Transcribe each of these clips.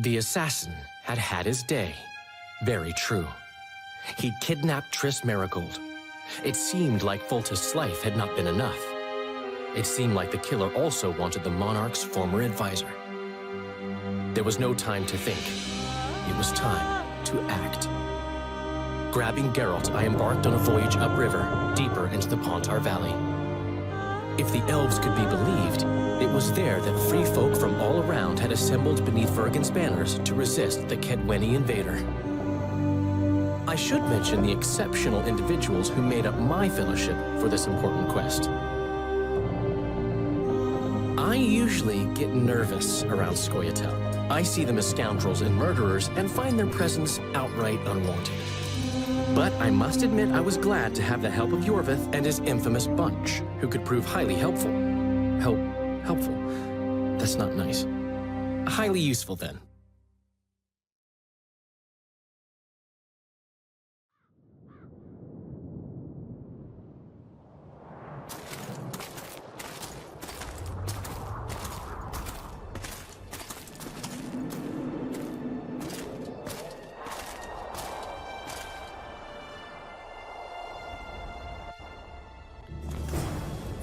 The assassin had had his day. Very true. He'd kidnapped Triss Marigold. It seemed like Foltest's life had not been enough. It seemed like the killer also wanted the monarch's former advisor. There was no time to think. It was time to act. Grabbing Geralt, I embarked on a voyage upriver, deeper into the Pontar Valley. If the elves could be believed, it was there that free folk from all around had assembled beneath Vergen's banners to resist the Kedweni invader. I should mention the exceptional individuals who made up my fellowship for this important quest. I usually get nervous around Scoia'tael. I see them as scoundrels and murderers and find their presence outright unwanted. But I must admit I was glad to have the help of Yorvith and his infamous bunch, who could prove highly helpful. Helpful? That's not nice. Highly useful, then.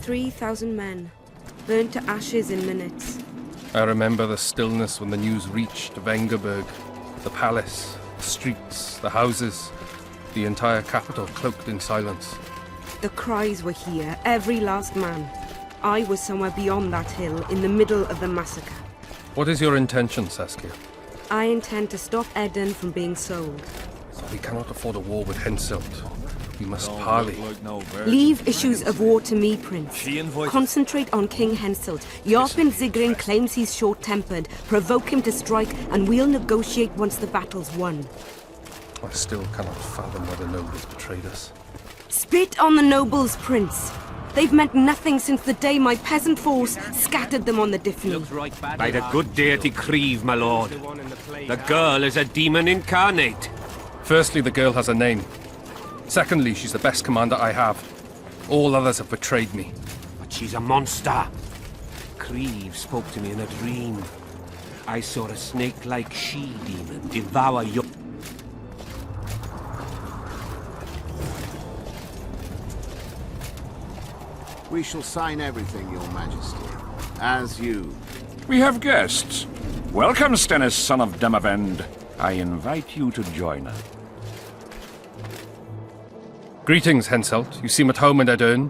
"3,000 men, burnt to ashes in minutes." I remember the stillness when the news reached Vengerberg, the palace, the streets, the houses, the entire capital cloaked in silence. The cries were here, every last man. I was somewhere beyond that hill, in the middle of the massacre. What is your intention, Saskia? I intend to stop Eden from being sold. We cannot afford a war with Henselt. We must parley. Leave issues of war to me, Prince. Concentrate on King Henselt. Yarpin Zigrin claims he's short-tempered. Provoke him to strike, and we'll negotiate once the battle's won. I still cannot fathom why the nobles betrayed us. Spit on the nobles, Prince. They've meant nothing since the day my peasant force scattered them on the Diffney. By the good deity Creve, my lord. The girl is a demon incarnate. Firstly, the girl has a name. Secondly, she's the best commander I have. All others have betrayed me. But she's a monster. Creve spoke to me in a dream. I saw a snake-like she-demon devour your... We shall sign everything, Your Majesty. As you. We have guests. Welcome, Stennis, son of Demavend. I invite you to join us. Greetings, Henselt. You seem at home in Edern.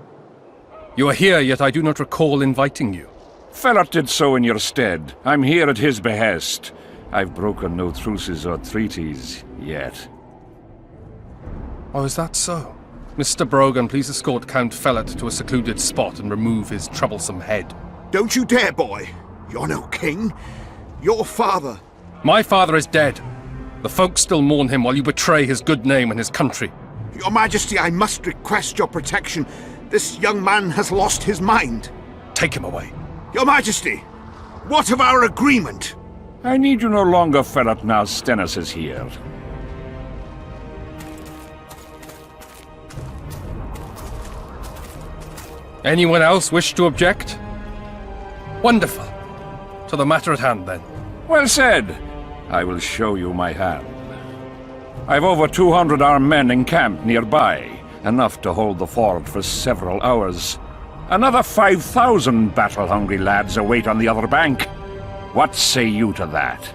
You are here, yet I do not recall inviting you. Ferret did so in your stead. I'm here at his behest. I've broken no truces or treaties yet. Oh, is that so? Mr. Brogan, please escort Count Fellet to a secluded spot and remove his troublesome head. Don't you dare, boy. You're no king. Your father. My father is dead. The folk still mourn him while you betray his good name and his country. Your Majesty, I must request your protection. This young man has lost his mind. Take him away. Your Majesty, what of our agreement? I need you no longer, Ferret, now Stennis is here. Anyone else wish to object? Wonderful. To the matter at hand, then. Well said. I will show you my hand. I've over 200 armed men encamped nearby, enough to hold the fort for several hours. Another 5,000 battle-hungry lads await on the other bank. What say you to that?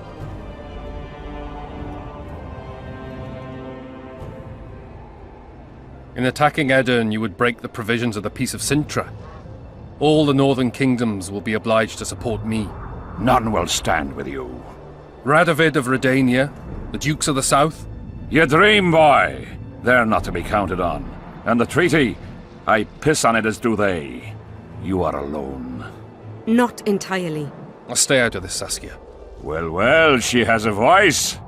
In attacking Edern, you would break the provisions of the Peace of Sintra. All the northern kingdoms will be obliged to support me. None will stand with you. Radovid of Redania, the Dukes of the South. You dream, boy. They're not to be counted on. And the treaty, I piss on it as do they. You are alone. Not entirely. I'll stay out of this, Saskia. Well, well, she has a voice.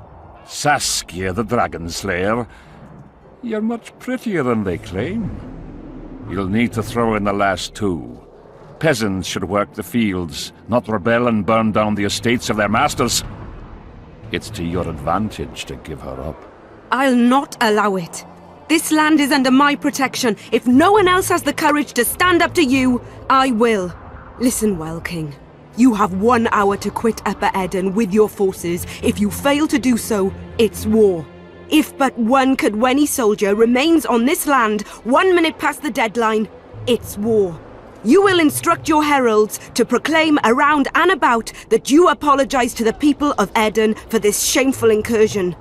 Saskia the Dragon Slayer. You're much prettier than they claim. You'll need to throw in the last two. Peasants should work the fields, not rebel and burn down the estates of their masters. It's to your advantage to give her up. I'll not allow it. This land is under my protection. If no one else has the courage to stand up to you, I will. Listen well, King. You have 1 hour to quit Upper Eden with your forces. If you fail to do so, it's war. If but one Cadwenny soldier remains on this land 1 minute past the deadline, it's war. You will instruct your heralds to proclaim around and about that you apologize to the people of Eden for this shameful incursion.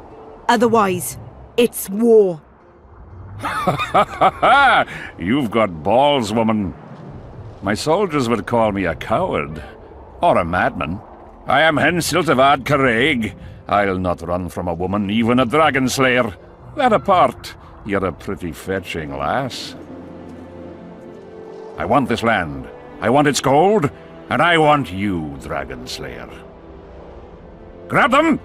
Otherwise, it's war. You've got balls, woman. My soldiers would call me a coward. Or a madman. I am Henselt of Ad Caraig. I'll not run from a woman, even a dragon slayer. That apart, you're a pretty fetching lass. I want this land. I want its gold. And I want you, dragon slayer. Grab them!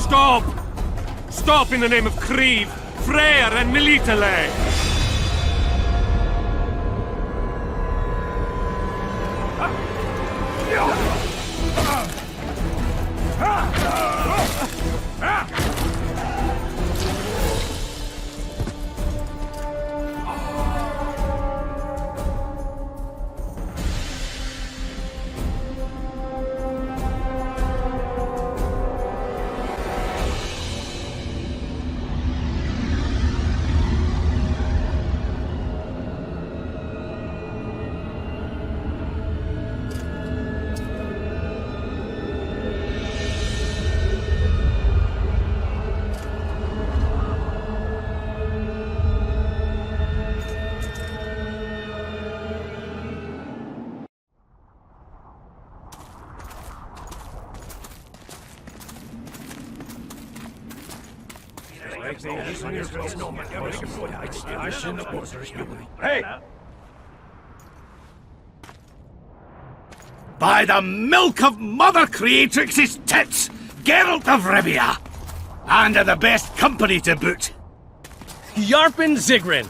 Stop! Stop in the name of Creve, Freyr and Militale! Hey! By the milk of Mother Creatrix's tits, Geralt of Rivia! And of the best company to boot. Yarpen Zigrin!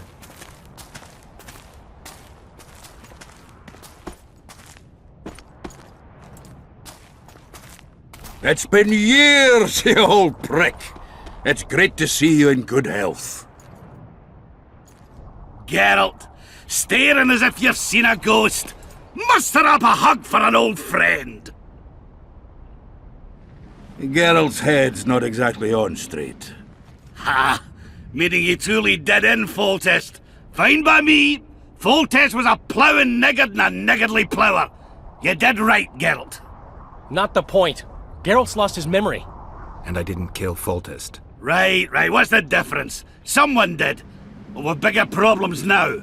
It's been years, you old prick. It's great to see you in good health. Geralt, staring as if you've seen a ghost. Muster up a hug for an old friend. Geralt's head's not exactly on straight. Ha! Meaning you truly did in Foltest. Fine by me. Foltest was a ploughing niggard and a niggardly plougher. You did right, Geralt. Not the point. Geralt's lost his memory. And I didn't kill Foltest. Right. What's the difference? Someone did. Well, we've bigger problems now.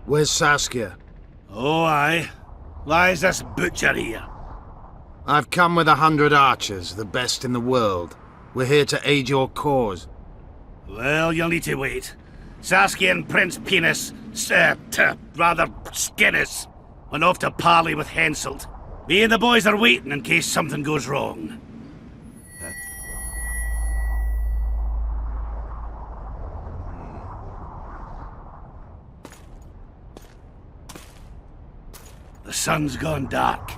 Where's Saskia? Oh, aye. Lies this butcher here. I've come with 100 archers, the best in the world. We're here to aid your cause. Well, you'll need to wait. Saskia and Prince Penis, rather Skinnis, went off to parley with Henselt. Me and the boys are waiting in case something goes wrong. The sun's gone dark.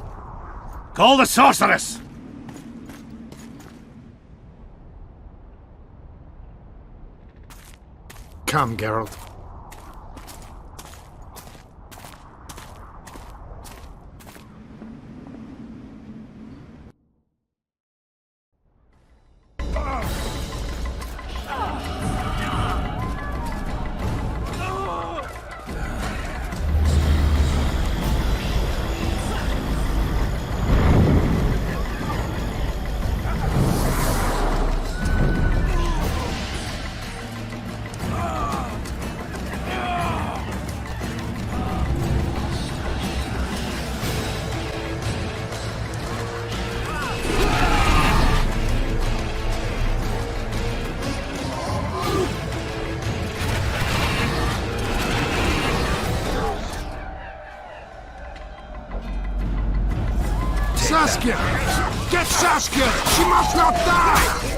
Call the sorceress! Come, Geralt. Saskia! Get Saskia! She must not die!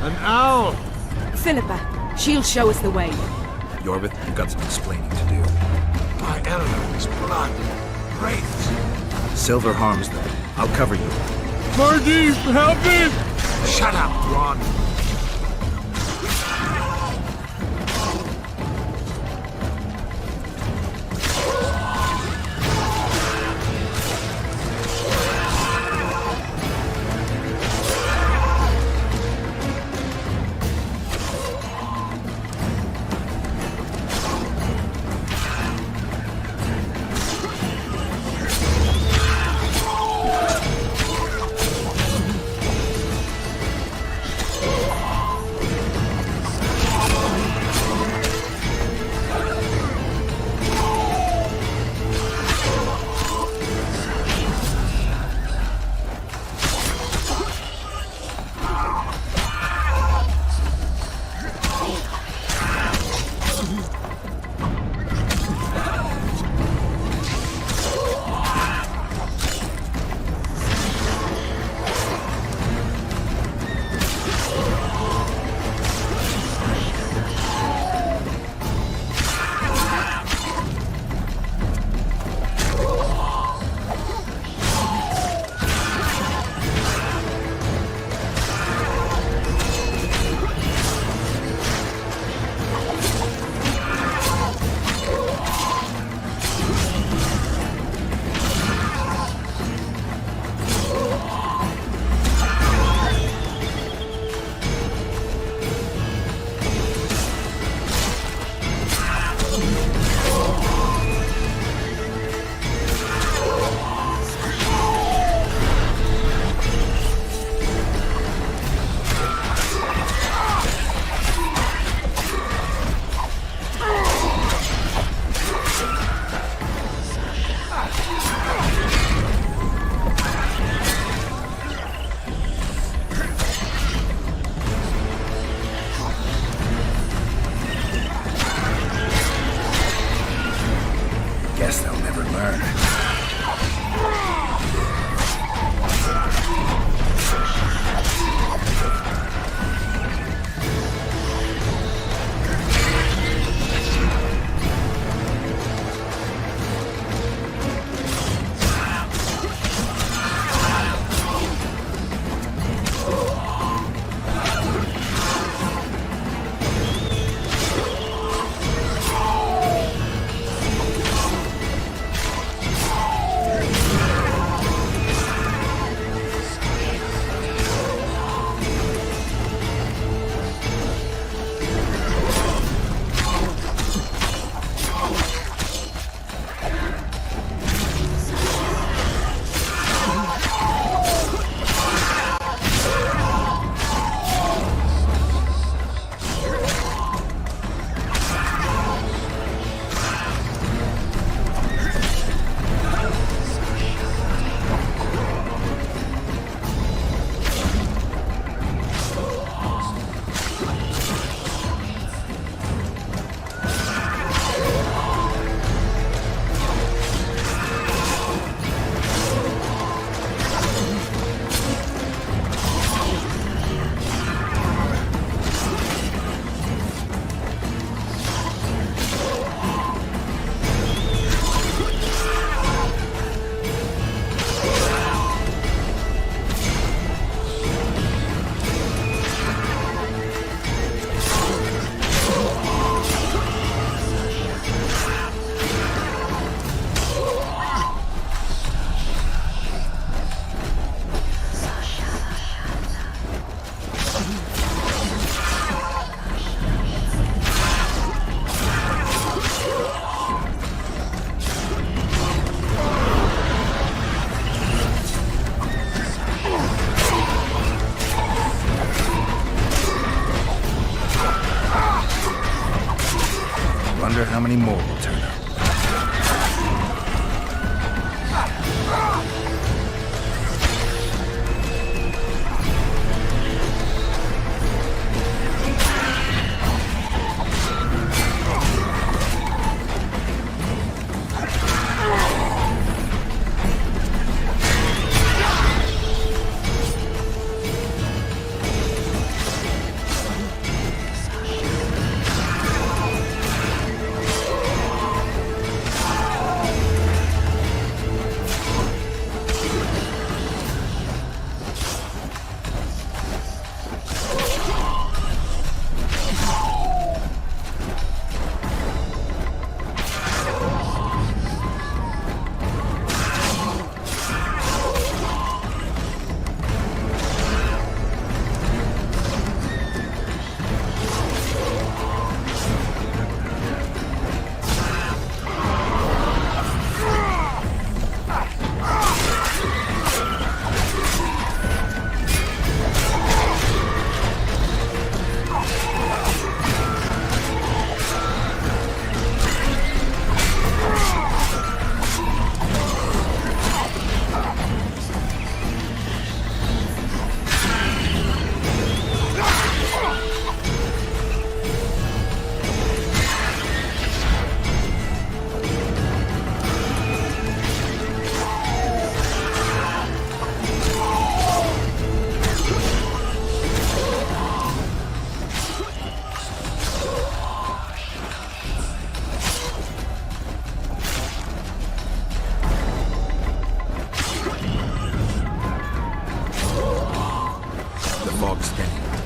An owl! Philippa, she'll show us the way. Yorbith, you've got some explaining to do. My element is blood. Wraiths. Silver harms them. I'll cover you. Margie, help me! Shut up, Ron. wonder how many more will turn up.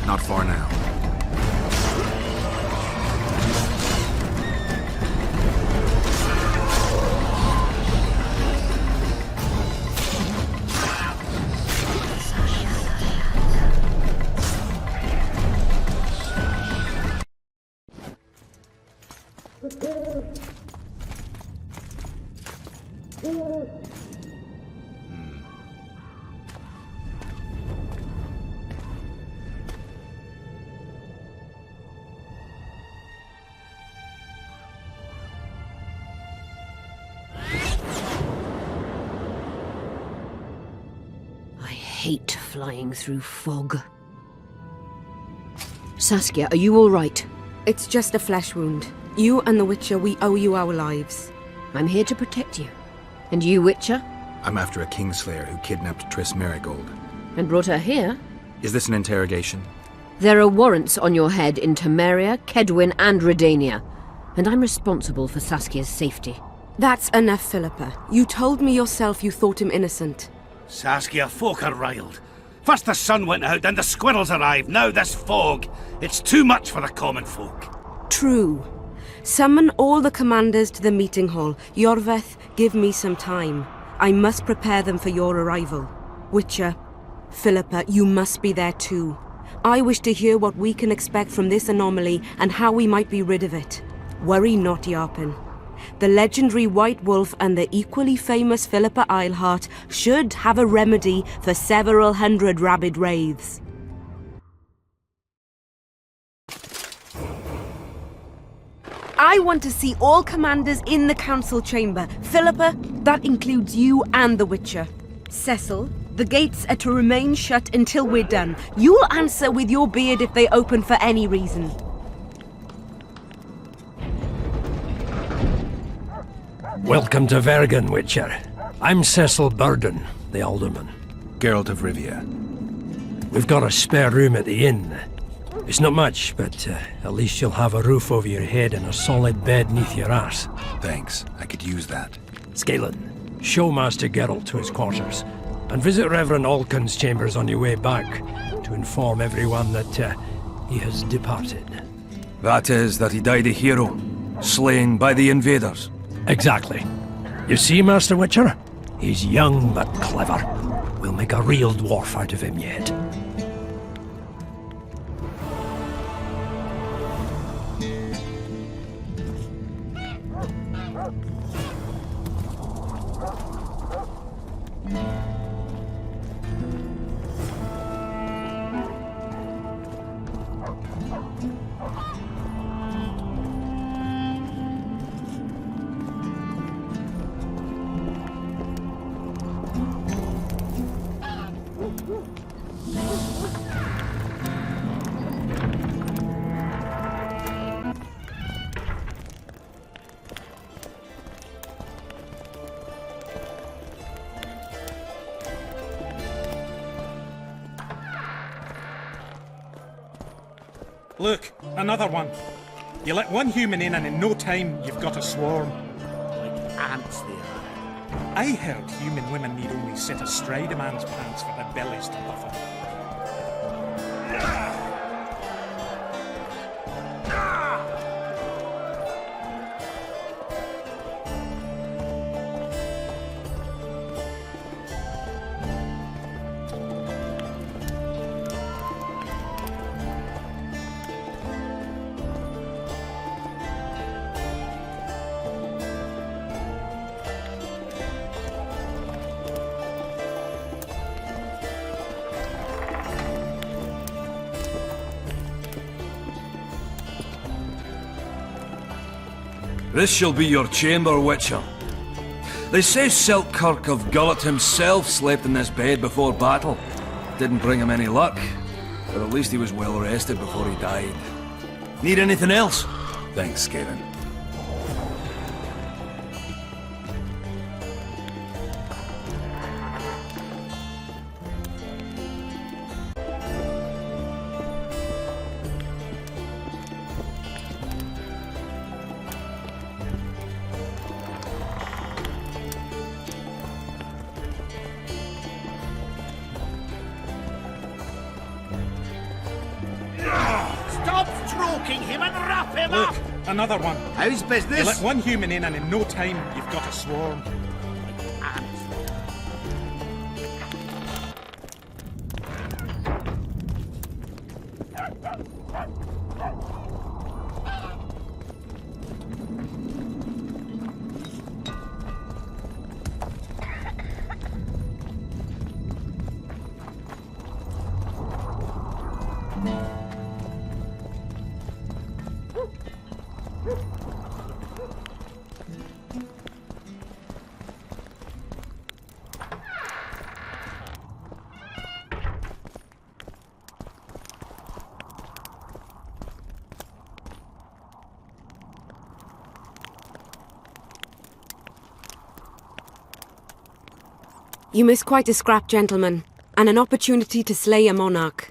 Not far now. I hate flying through fog. Saskia, are you all right? It's just a flesh wound. You and the Witcher, we owe you our lives. I'm here to protect you. And you, Witcher? I'm after a Kingslayer who kidnapped Triss Merigold. And brought her here? Is this an interrogation? There are warrants on your head in Temeria, Kedwin, and Redania. And I'm responsible for Saskia's safety. That's enough, Philippa. You told me yourself you thought him innocent. Saskia, folk are riled. First the sun went out, then the squirrels arrived, now this fog. It's too much for the common folk. True. Summon all the commanders to the meeting hall. Yorveth, give me some time. I must prepare them for your arrival. Witcher, Philippa, you must be there too. I wish to hear what we can expect from this anomaly and how we might be rid of it. Worry not, Yarpen. The legendary White Wolf and the equally famous Philippa Eilhart should have a remedy for several hundred rabid wraiths. I want to see all commanders in the council chamber. Philippa, that includes you and the Witcher. Cecil, the gates are to remain shut until we're done. You'll answer with your beard if they open for any reason. Welcome to Vergen, Witcher. I'm Cecil Burden, the Alderman. Geralt of Rivia. We've got a spare room at the inn. It's not much, but at least you'll have a roof over your head and a solid bed neath your ass. Thanks, I could use that. Scalen, show Master Geralt to his quarters, and visit Reverend Alcon's chambers on your way back, to inform everyone that he has departed. That is, that he died a hero, slain by the invaders. Exactly. You see, Master Witcher? He's young but clever. We'll make a real dwarf out of him yet. Look, another one. You let one human in and in no time you've got a swarm. Like ants they are. I heard human women need only sit astride a man's pants for their bellies to puff up. This shall be your chamber, Witcher. They say Selkirk of Gullet himself slept in this bed before battle. Didn't bring him any luck, but at least he was well rested before he died. Need anything else? Thanks, Galen. Stop stroking him and wrap him Look, up! another one. How's business? You let one human in and in no time you've got a swarm. You miss quite a scrap, gentlemen, and an opportunity to slay a monarch.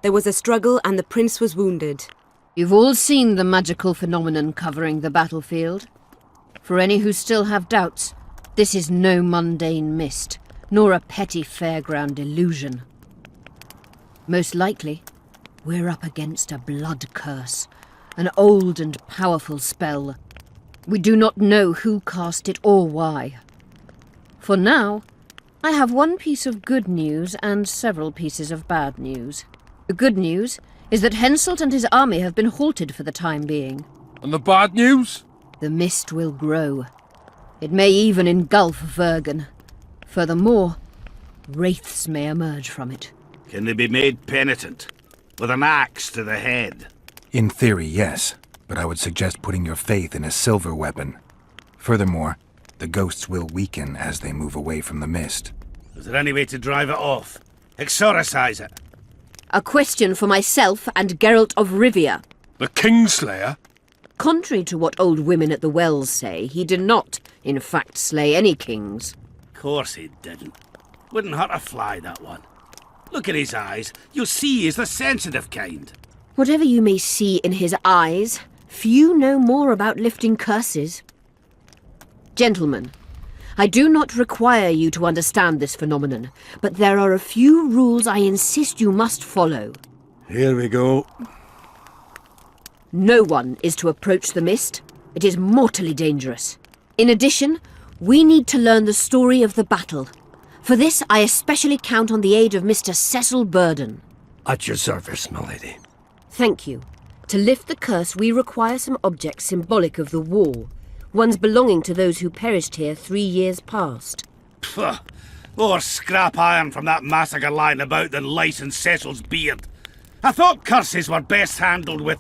There was a struggle and the prince was wounded. You've all seen the magical phenomenon covering the battlefield. For any who still have doubts, this is no mundane mist, nor a petty fairground illusion. Most likely, we're up against a blood curse, an old and powerful spell. We do not know who cast it or why. For now, I have one piece of good news and several pieces of bad news. The good news is that Henselt and his army have been halted for the time being. And the bad news? The mist will grow. It may even engulf Vergen. Furthermore, wraiths may emerge from it. Can they be made penitent? With an axe to the head? In theory, yes, but I would suggest putting your faith in a silver weapon. Furthermore, the ghosts will weaken as they move away from the mist. Is there any way to drive it off? Exorcise it? A question for myself and Geralt of Rivia. The Kingslayer? Contrary to what old women at the wells say, he did not, in fact, slay any kings. Course he didn't. Wouldn't hurt a fly, that one. Look at his eyes. You'll see he's the sensitive kind. Whatever you may see in his eyes, few know more about lifting curses. Gentlemen, I do not require you to understand this phenomenon, but there are a few rules I insist you must follow. Here we go. No one is to approach the mist. It is mortally dangerous. In addition, we need to learn the story of the battle. For this, I especially count on the aid of Mr. Cecil Burden. At your service, milady. Thank you. To lift the curse, we require some objects symbolic of the war. Ones belonging to those who perished here 3 years past. Pfft. More scrap iron from that massacre lying about than lice in Cecil's beard. I thought curses were best handled with...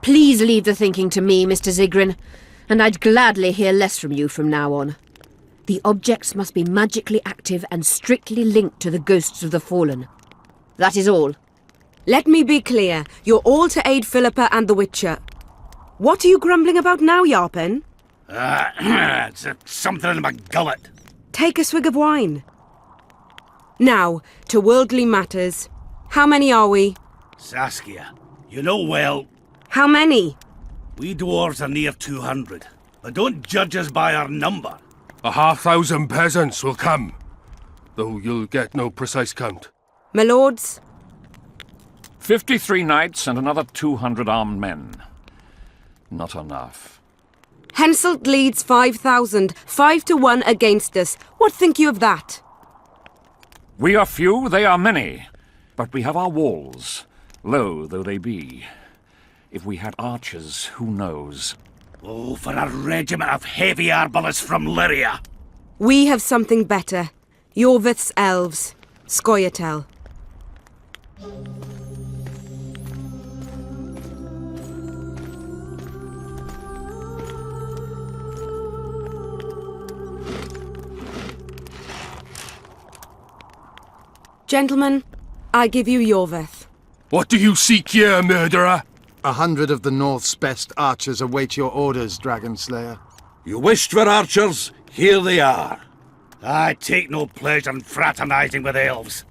Please leave the thinking to me, Mr. Zigrin, and I'd gladly hear less from you from now on. The objects must be magically active and strictly linked to the ghosts of the fallen. That is all. Let me be clear. You're all to aid Philippa and the Witcher. What are you grumbling about now, Yarpen? It's something in my gullet. Take a swig of wine. Now, to worldly matters. How many are we? Saskia, You know well. How many? We dwarves are near 200, but don't judge us by our number. 1,000 peasants will come, though you'll get no precise count. My lords? 53 knights and another 200 armed men. Not enough. Henselt leads 5,000, 5-1 against us. What think you of that? We are few, they are many. But we have our walls, low though they be. If we had archers, who knows? Oh, for a regiment of heavy arbalists from Lyria. We have something better. Yorvith's elves. Scoia'tael. Gentlemen, I give you Yorvith. What do you seek here, murderer? 100 of the North's best archers await your orders, Dragon Slayer. You wished for archers? Here they are. I take no pleasure in fraternizing with elves.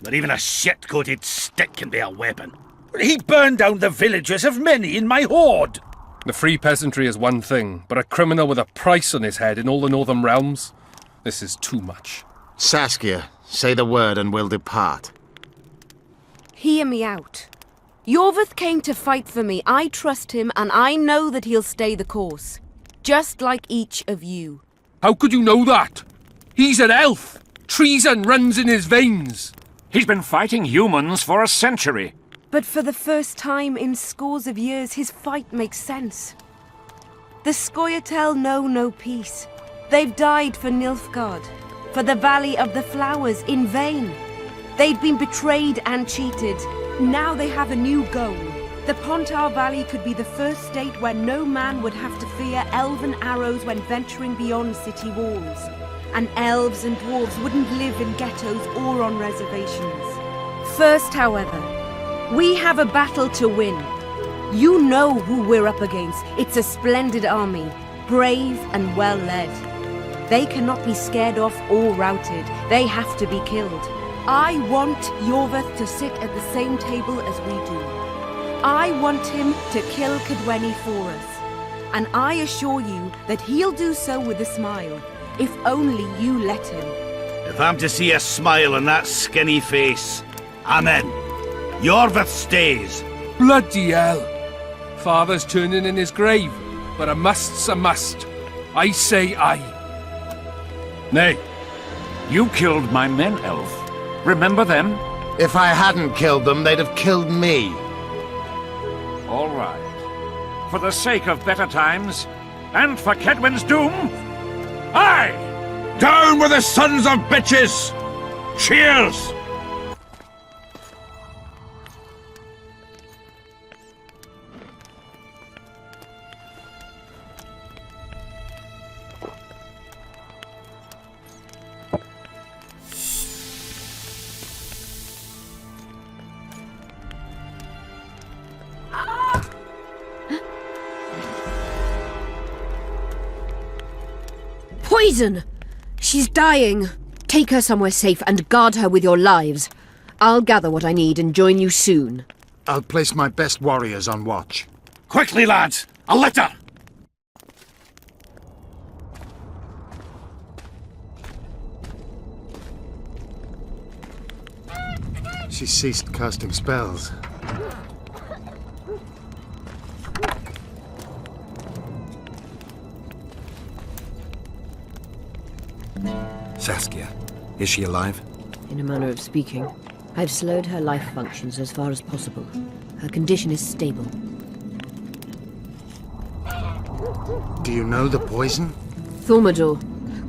But even a shit-coated stick can be a weapon. He burned down the villages of many in my horde. The free peasantry is one thing, but a criminal with a price on his head in all the northern realms? This is too much. Saskia, say the word and we'll depart. Hear me out. Yorvith came to fight for me. I trust him, and I know that he'll stay the course. Just like each of you. How could you know that? He's an elf. Treason runs in his veins. He's been fighting humans for a century. But for the first time in scores of years, his fight makes sense. The Scoia'tael know no peace. They've died for Nilfgaard, for the Valley of the Flowers, in vain. They'd been betrayed and cheated. Now they have a new goal. The Pontar Valley could be the first state where no man would have to fear elven arrows when venturing beyond city walls. And elves and dwarves wouldn't live in ghettos or on reservations. First, however, we have a battle to win. You know who we're up against. It's a splendid army, brave and well led. They cannot be scared off or routed. They have to be killed. I want Yorvith to sit at the same table as we do. I want him to kill Cadweni for us. And I assure you that he'll do so with a smile, if only you let him. If I'm to see a smile on that skinny face, I'm in. Yorvith stays. Bloody hell. Father's turning in his grave, but a must's a must. I say aye. Nay, you killed my men, elf. Remember them? If I hadn't killed them, they'd have killed me. All right. For the sake of better times, and for Kedwin's doom, aye! Down with the sons of bitches! Cheers! Poison! She's dying. Take her somewhere safe and guard her with your lives. I'll gather what I need and join you soon. I'll place my best warriors on watch. Quickly, lads! A litter! She ceased casting spells. Saskia, is she alive? In a manner of speaking. I've slowed her life functions as far as possible. Her condition is stable. Do you know the poison? Thaumadour,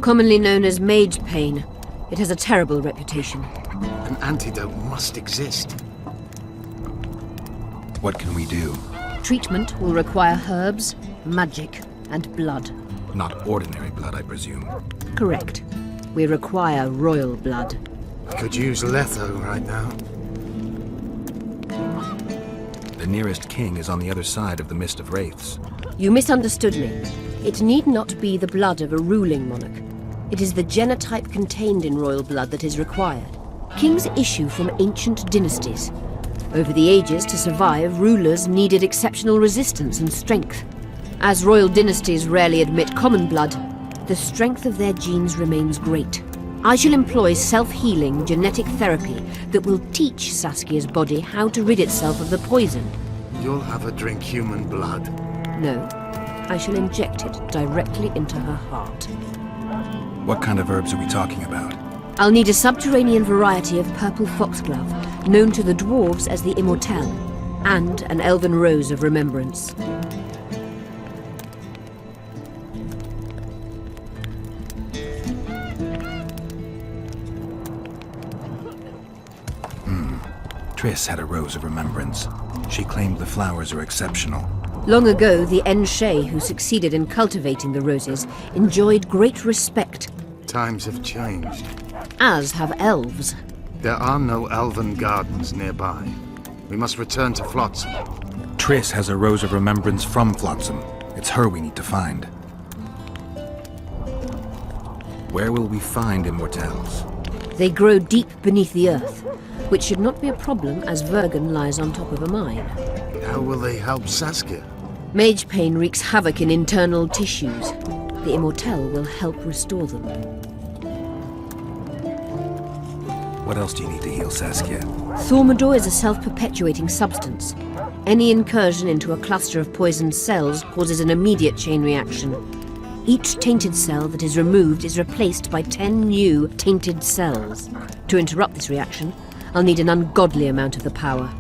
commonly known as mage pain. It has a terrible reputation. An antidote must exist. What can we do? Treatment will require herbs, magic, and blood. Not ordinary blood, I presume. Correct. We require royal blood. Could use Letho right now. The nearest king is on the other side of the Mist of Wraiths. You misunderstood me. It need not be the blood of a ruling monarch. It is the genotype contained in royal blood that is required. Kings issue from ancient dynasties. Over the ages, to survive, rulers needed exceptional resistance and strength. As royal dynasties rarely admit common blood, the strength of their genes remains great. I shall employ self-healing genetic therapy that will teach Saskia's body how to rid itself of the poison. You'll have her drink human blood. No, I shall inject it directly into her heart. What kind of herbs are we talking about? I'll need a subterranean variety of purple foxglove, known to the dwarves as the immortelle, and an elven rose of remembrance. Triss had a rose of remembrance. She claimed the flowers are exceptional. Long ago, the Enshe who succeeded in cultivating the roses enjoyed great respect. Times have changed. As have elves. There are no elven gardens nearby. We must return to Flotsam. Triss has a rose of remembrance from Flotsam. It's her we need to find. Where will we find immortelles? They grow deep beneath the earth, which should not be a problem as Vergen lies on top of a mine. How will they help Saskia? Mage pain wreaks havoc in internal tissues. The immortelle will help restore them. What else do you need to heal Saskia? Thaumadour is a self-perpetuating substance. Any incursion into a cluster of poisoned cells causes an immediate chain reaction. Each tainted cell that is removed is replaced by 10 new tainted cells. To interrupt this reaction, I'll need an ungodly amount of the power.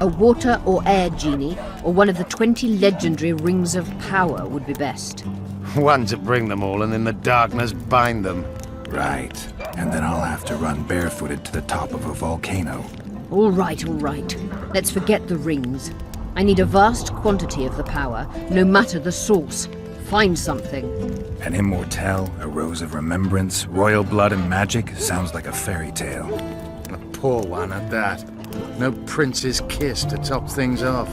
A water or air genie, or one of the 20 legendary rings of power would be best. One to bring them all and in the darkness bind them. Right. And then I'll have to run barefooted to the top of a volcano. All right, all right. Let's forget the rings. I need a vast quantity of the power, no matter the source. Find something. An immortelle, a rose of remembrance, royal blood and magic sounds like a fairy tale. A poor one at that. No prince's kiss to top things off.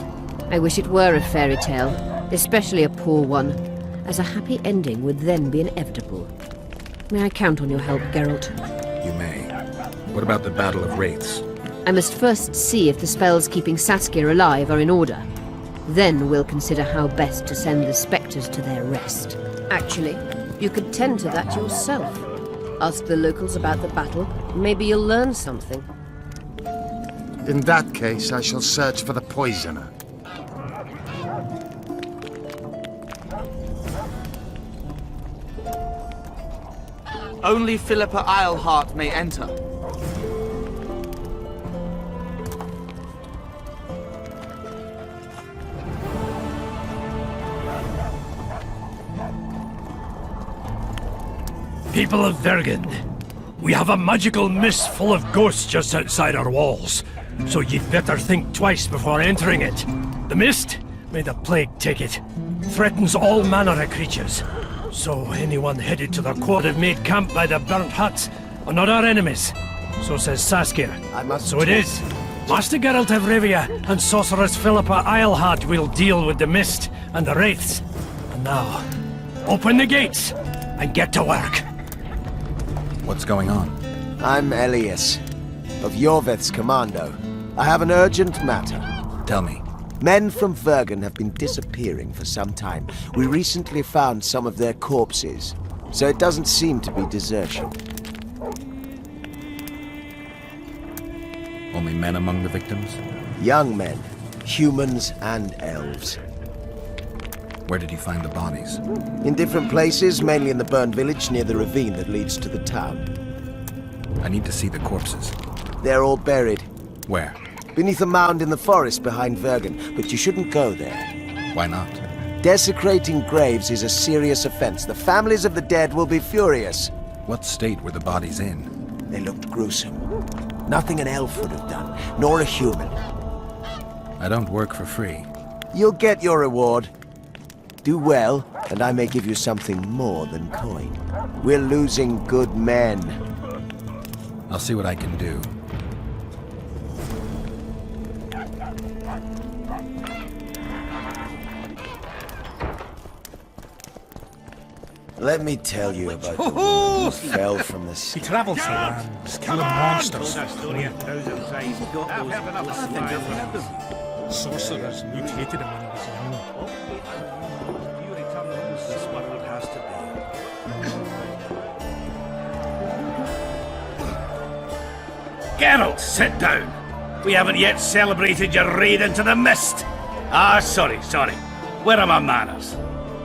I wish it were a fairy tale, especially a poor one, as a happy ending would then be inevitable. May I count on your help, Geralt? You may. What about the Battle of Wraiths? I must first see if the spells keeping Saskia alive are in order. Then we'll consider how best to send the spectres to their rest. Actually, you could tend to that yourself. Ask the locals about the battle. Maybe you'll learn something. In that case, I shall search for the poisoner. Only Philippa Eilhart may enter. People of Vergen, we have a magical mist full of ghosts just outside our walls, so you'd better think twice before entering it. The mist, may the plague take it, threatens all manner of creatures. So anyone headed to the quad have made camp by the burnt huts are not our enemies. So says Saskia. So it is. Master Geralt of Rivia and Sorceress Philippa Eilhart will deal with the mist and the wraiths. And now, open the gates and get to work. What's going on? I'm Elias, of Yorveth's commando. I have an urgent matter. Tell me. Men from Vergen have been disappearing for some time. We recently found some of their corpses, so it doesn't seem to be desertion. Only men among the victims? Young men, humans and elves. Where did you find the bodies? In different places, mainly in the burned village near the ravine that leads to the town. I need to see the corpses. They're all buried. Where? Beneath a mound in the forest behind Vergen, but you shouldn't go there. Why not? Desecrating graves is a serious offense. The families of the dead will be furious. What state were the bodies in? They looked gruesome. Nothing an elf would have done, nor a human. I don't work for free. You'll get your reward. Do well, and I may give you something more than coin. We're losing good men. I'll see what I can do. Let me tell you about the woman who fell from the sky. He travels the lands, killing monsters. Sorcerers mutated him when he was young. Geralt, sit down. We haven't yet celebrated your raid into the mist. Ah, sorry. Where are my manners?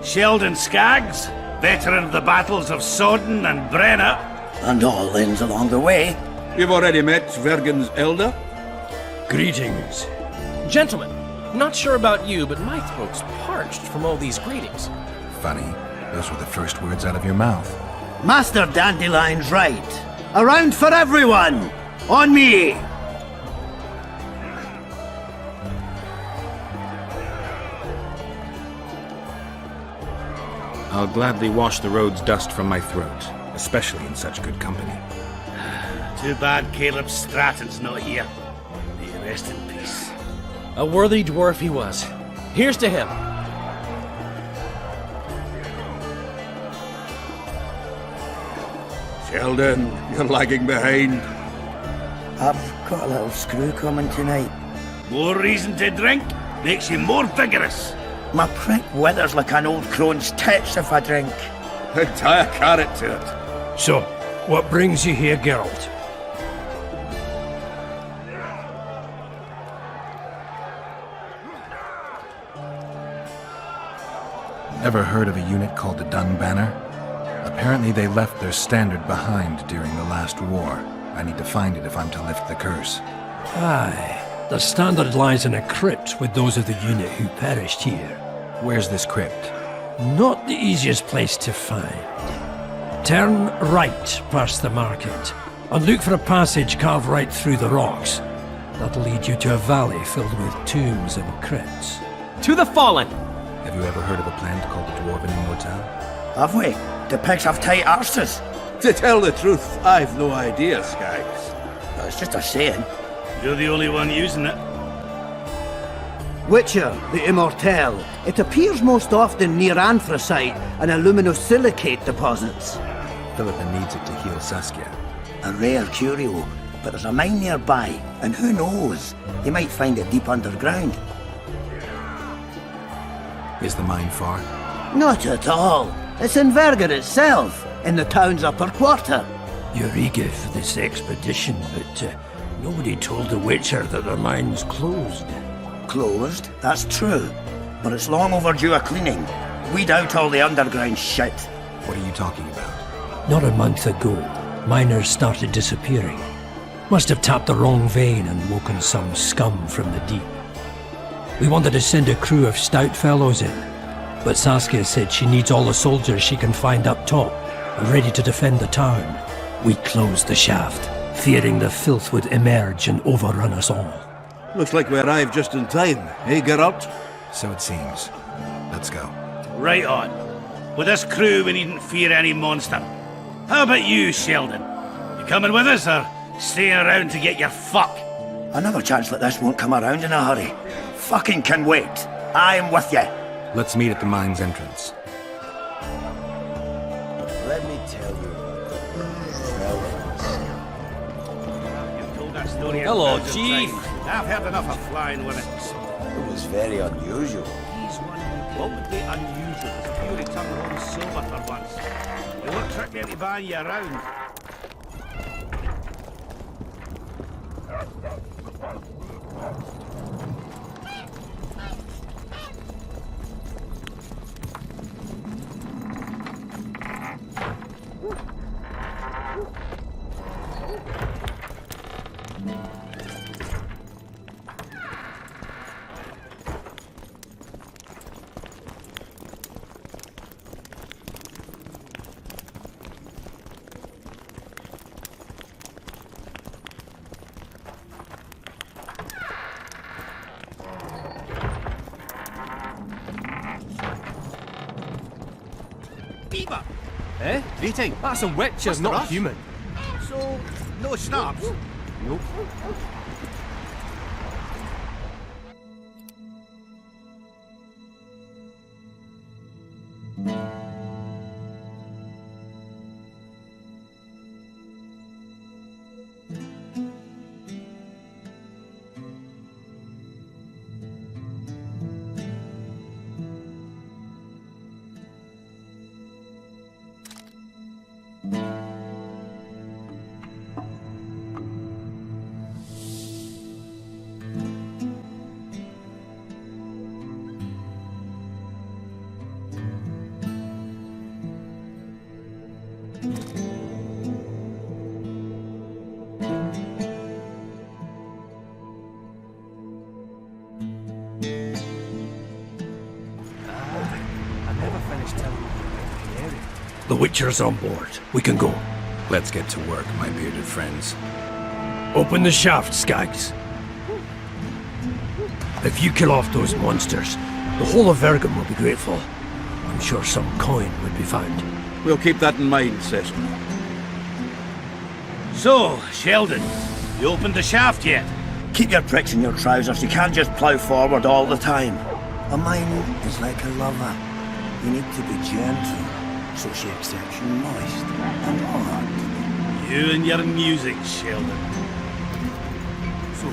Sheldon Skaggs, veteran of the battles of Soden and Brenna. And all inns along the way. You've already met Svergen's elder? Greetings. Gentlemen, not sure about you, but my throat's parched from all these greetings. Funny. Those were the first words out of your mouth. Master Dandelion's right. Around for everyone! On me! I'll gladly wash the road's dust from my throat, especially in such good company. Too bad Caleb Stratton's not here. May he rest in peace. A worthy dwarf he was. Here's to him. Sheldon, you're lagging behind. I've got a little screw coming tonight. More reason to drink makes you more vigorous. My prick withers like an old crone's tits if I drink. Tie a carrot to it. So, what brings you here, Geralt? Ever heard of a unit called the Dun Banner? Apparently they left their standard behind during the last war. I need to find it if I'm to lift the curse. Aye. The standard lies in a crypt with those of the unit who perished here. Where's this crypt? Not the easiest place to find. Turn right past the market, and look for a passage carved right through the rocks. That'll lead you to a valley filled with tombs and crypts. To the fallen! Have you ever heard of a plant called the Dwarven Immortal? Have we? The pigs have tight arses. To tell the truth, I've no idea, Skaggs. It's just a saying. You're the only one using it. Witcher, the Immortal. It appears most often near anthracite and aluminosilicate deposits. Philippa needs it to heal Saskia. A rare curio, but there's a mine nearby, and who knows? You might find it deep underground. Is the mine far? Not at all. It's in Verger itself, in the town's upper quarter. You're eager for this expedition, but nobody told the Witcher that their mine's closed. Closed, that's true. But it's long overdue a cleaning. Weed out all the underground shit. What are you talking about? Not a month ago, miners started disappearing. Must have tapped the wrong vein and woken some scum from the deep. We wanted to send a crew of stout fellows in, but Saskia said she needs all the soldiers she can find up top and ready to defend the town. We closed the shaft, fearing the filth would emerge and overrun us all. Looks like we arrived just in time, eh, Geralt? So it seems. Let's go. Right on. With this crew, we needn't fear any monster. How about you, Sheldon? You coming with us, or staying around to get your fuck? Another chance like this won't come around in a hurry. Fucking can wait. I'm with you. Let's meet at the mine's entrance. Let me tell you. You've told that story a Hello, thousand Chief. times. I've heard enough of flying with it. It was very unusual. What would be unusual if you returned home sober for once? You won't trick me into buying you around. Eh? Greeting. That's a witch, What's the not rush? human. So, no schnapps? Nope. The Witcher's on board. We can go. Let's get to work, my bearded friends. Open the shaft, Skags. If you kill off those monsters, the whole of Vergum will be grateful. I'm sure some coin would be found. We'll keep that in mind, Cecil. So, Sheldon, you opened the shaft yet? Keep your pricks in your trousers. You can't just plough forward all the time. A mine is like a lover. You need to be gentle, so she accepts you moist and hard. You and your music, Sheldon. So,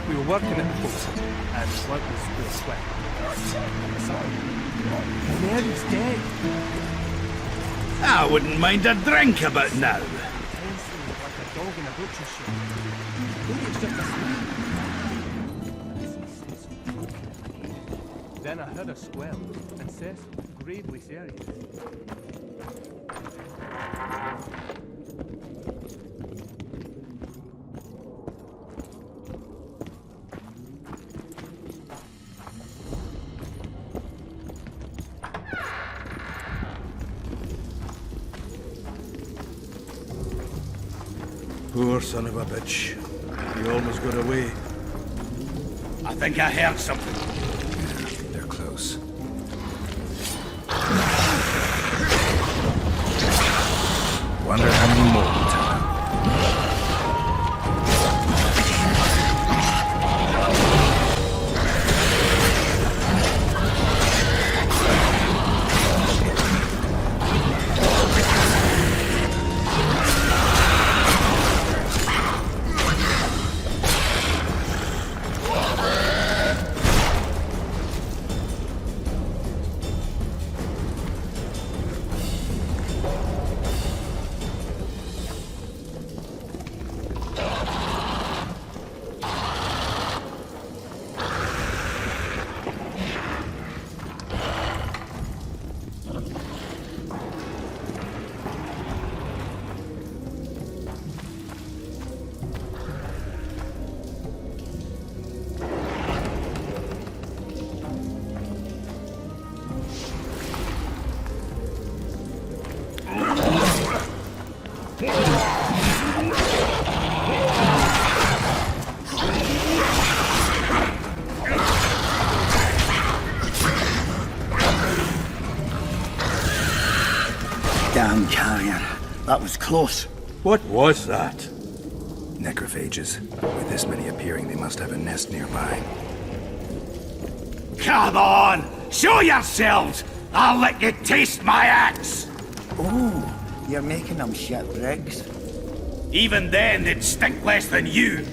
we were working at the post, and blood was real sweat. And there he's dead. I wouldn't mind a drink about now. Like a dog in a butcher's shop. Maybe it's just a sleep. Then I heard a squeal, and Cecil, gravely serious. Poor son of a bitch. He almost got away. I think I heard something. They're close. Wonder how many more will tell them. Damn carrier. That was close. What was that? Necrophages. With this many appearing, they must have a nest nearby. Come on! Show yourselves! I'll let you taste my axe! Oh, you're making them shipwrecks. Even then, they'd stink less than you.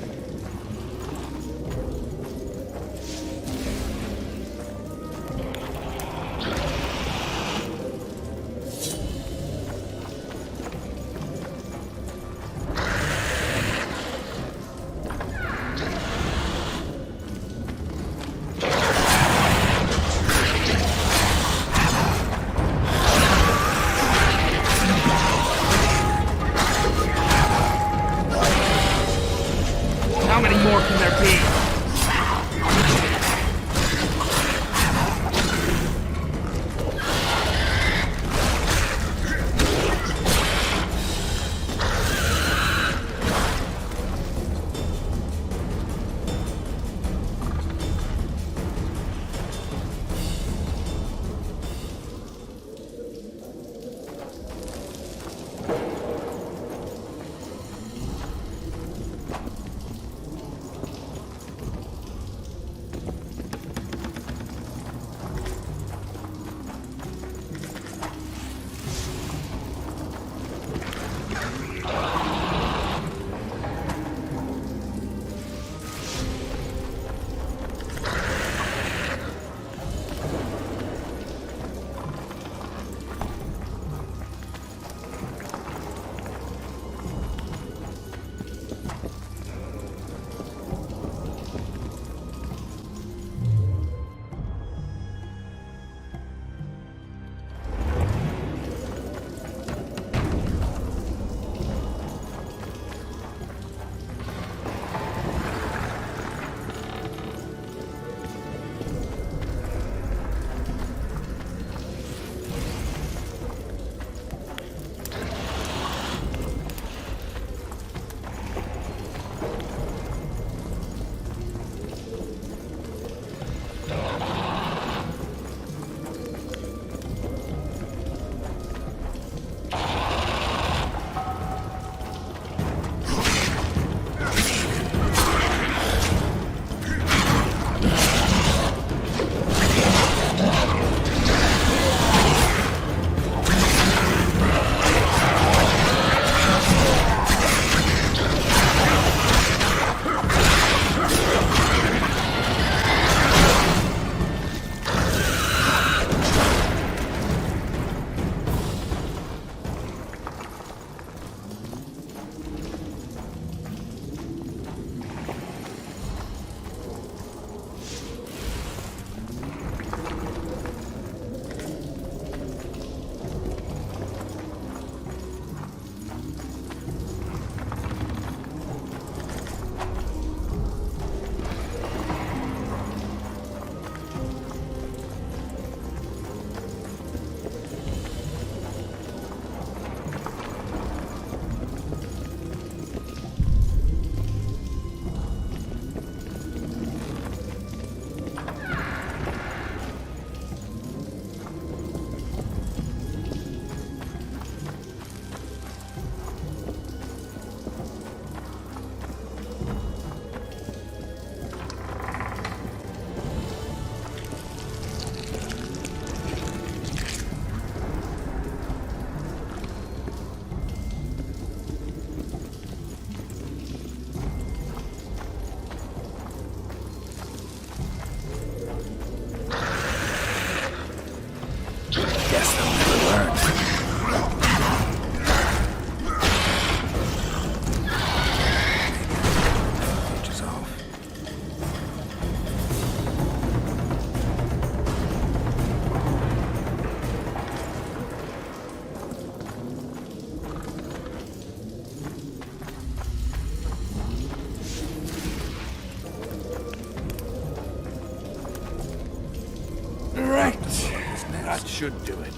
That should do it.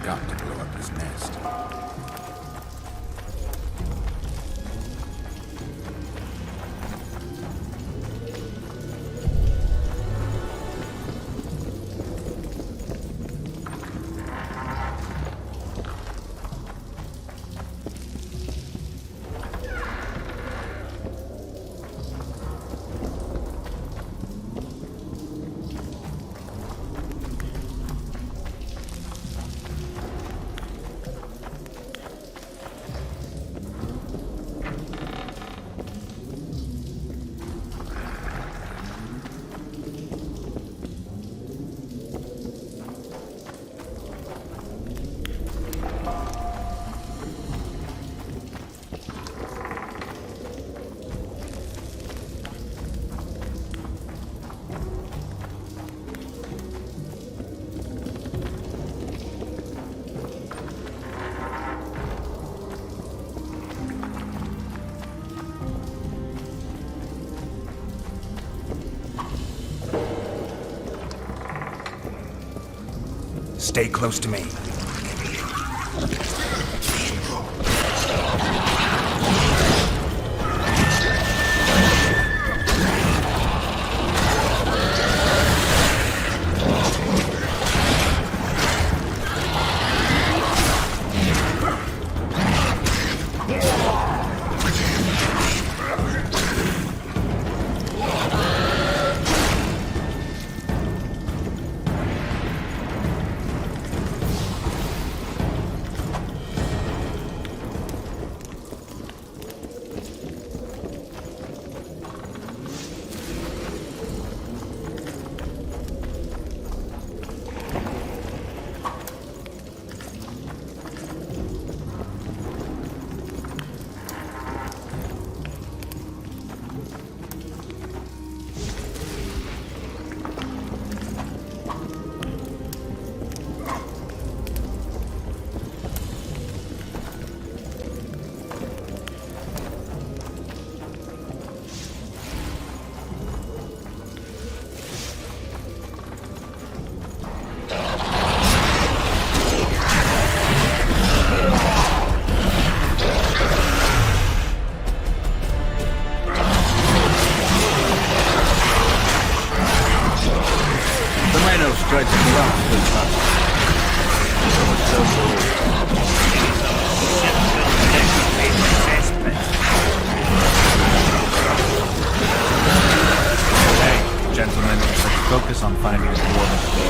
Got to blow up his nest. Stay close to me. Gentlemen, let's focus on finding a dwarven.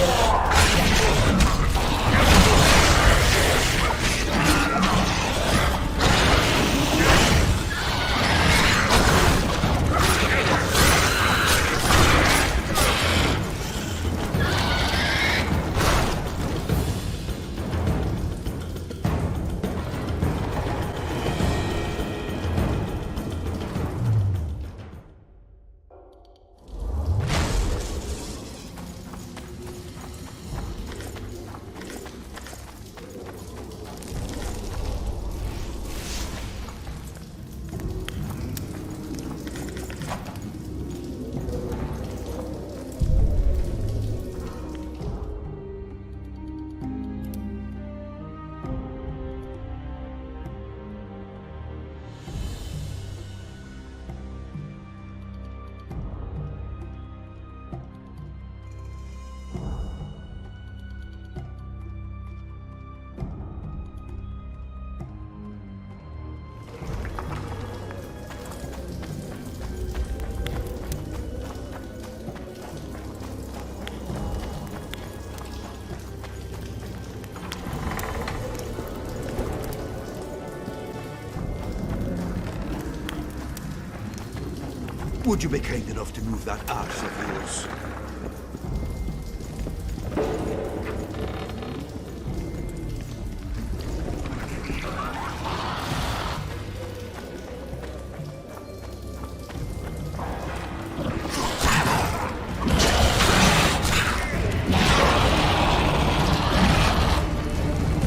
Would you be kind enough to move that arse of yours?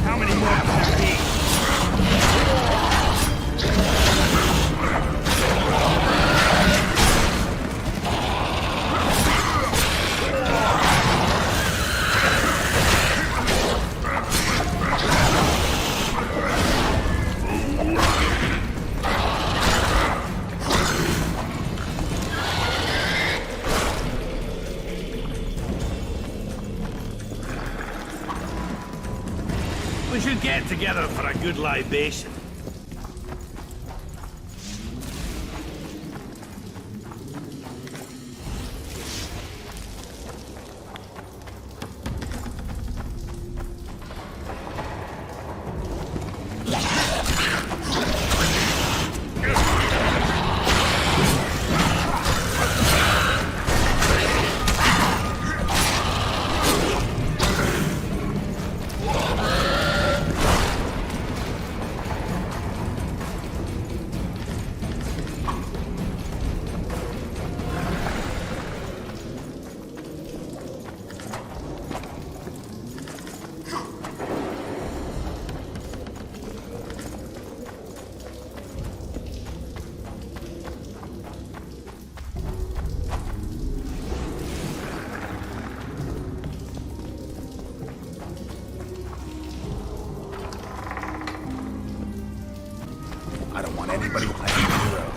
How many more can there be? We should get together for a good libation. I don't want anybody playing hero.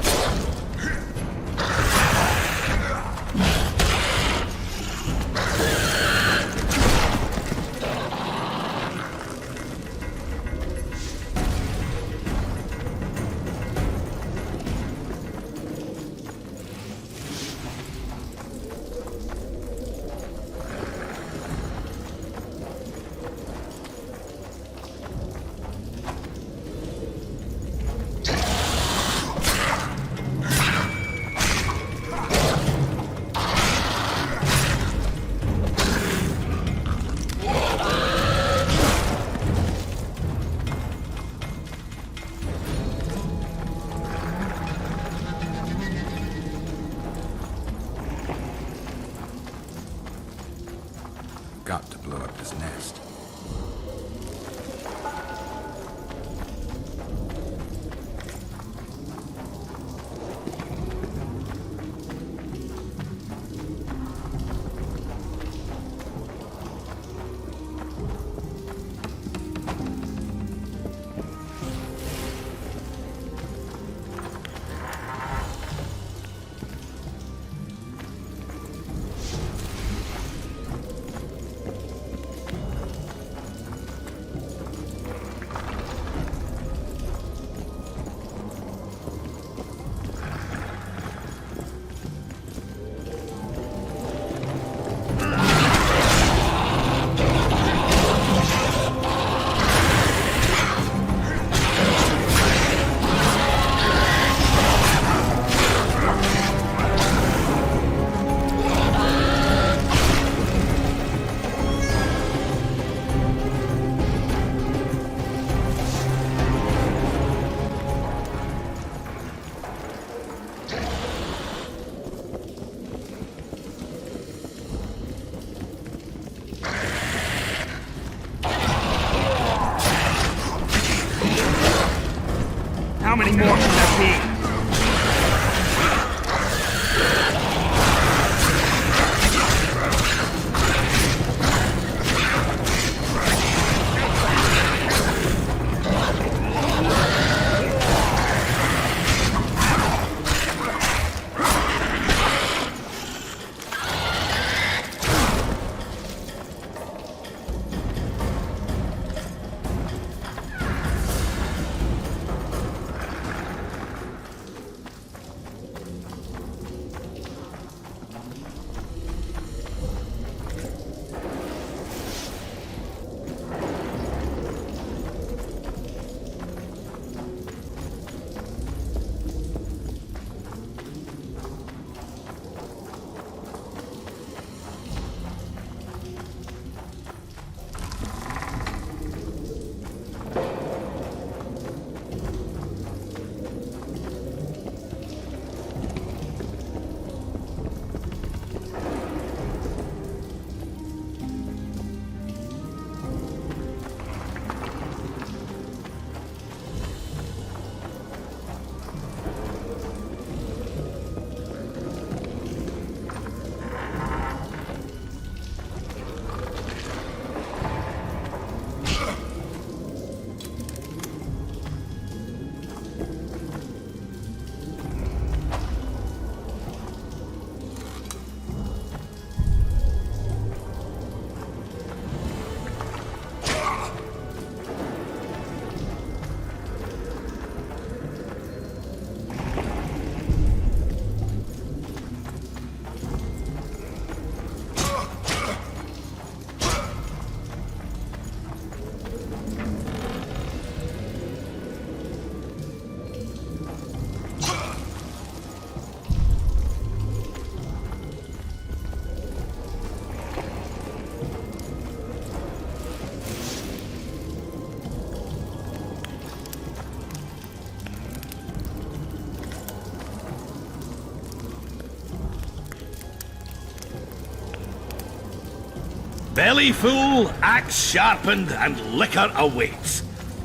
Belly full, axe sharpened, and liquor awaits.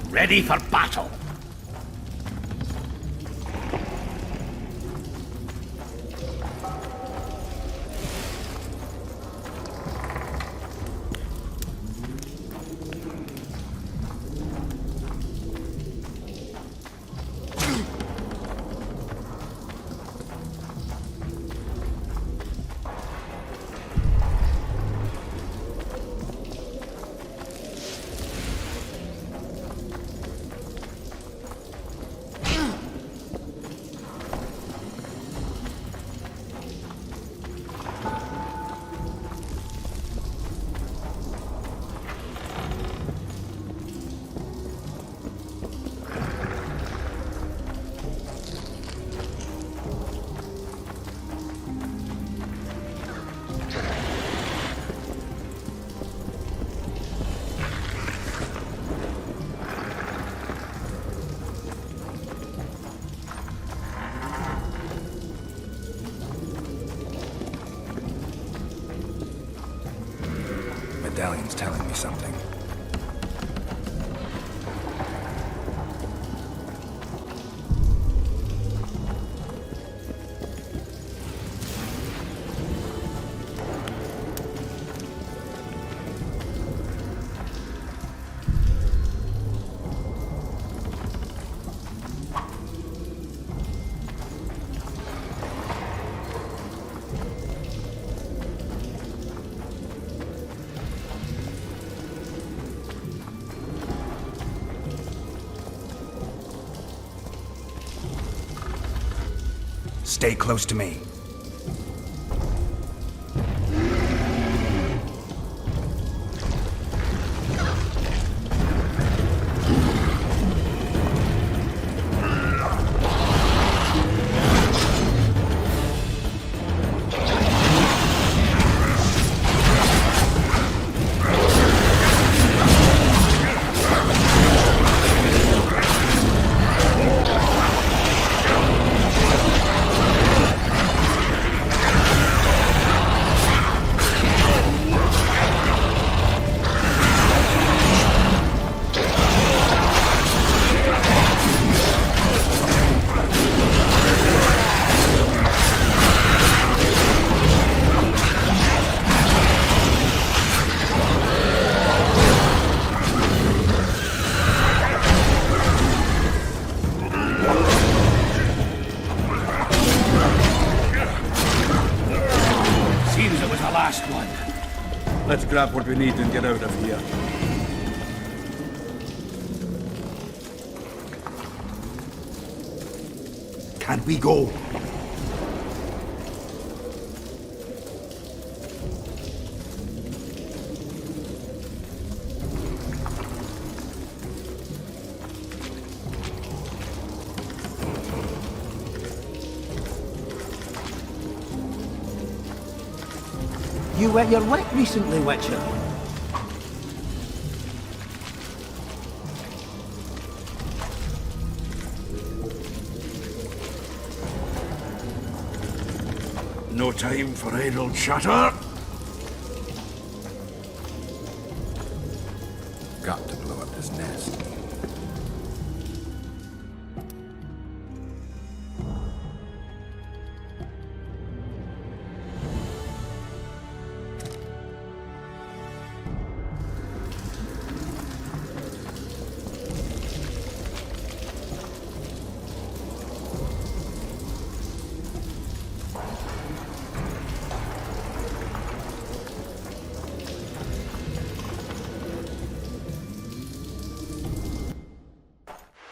Ready for battle. Medallion's telling me something. Stay close to me. Let's grab what we need and get out of here. Can we go? You wet your wick recently, Witcher. No time for idle chatter. Got to blow up this nest.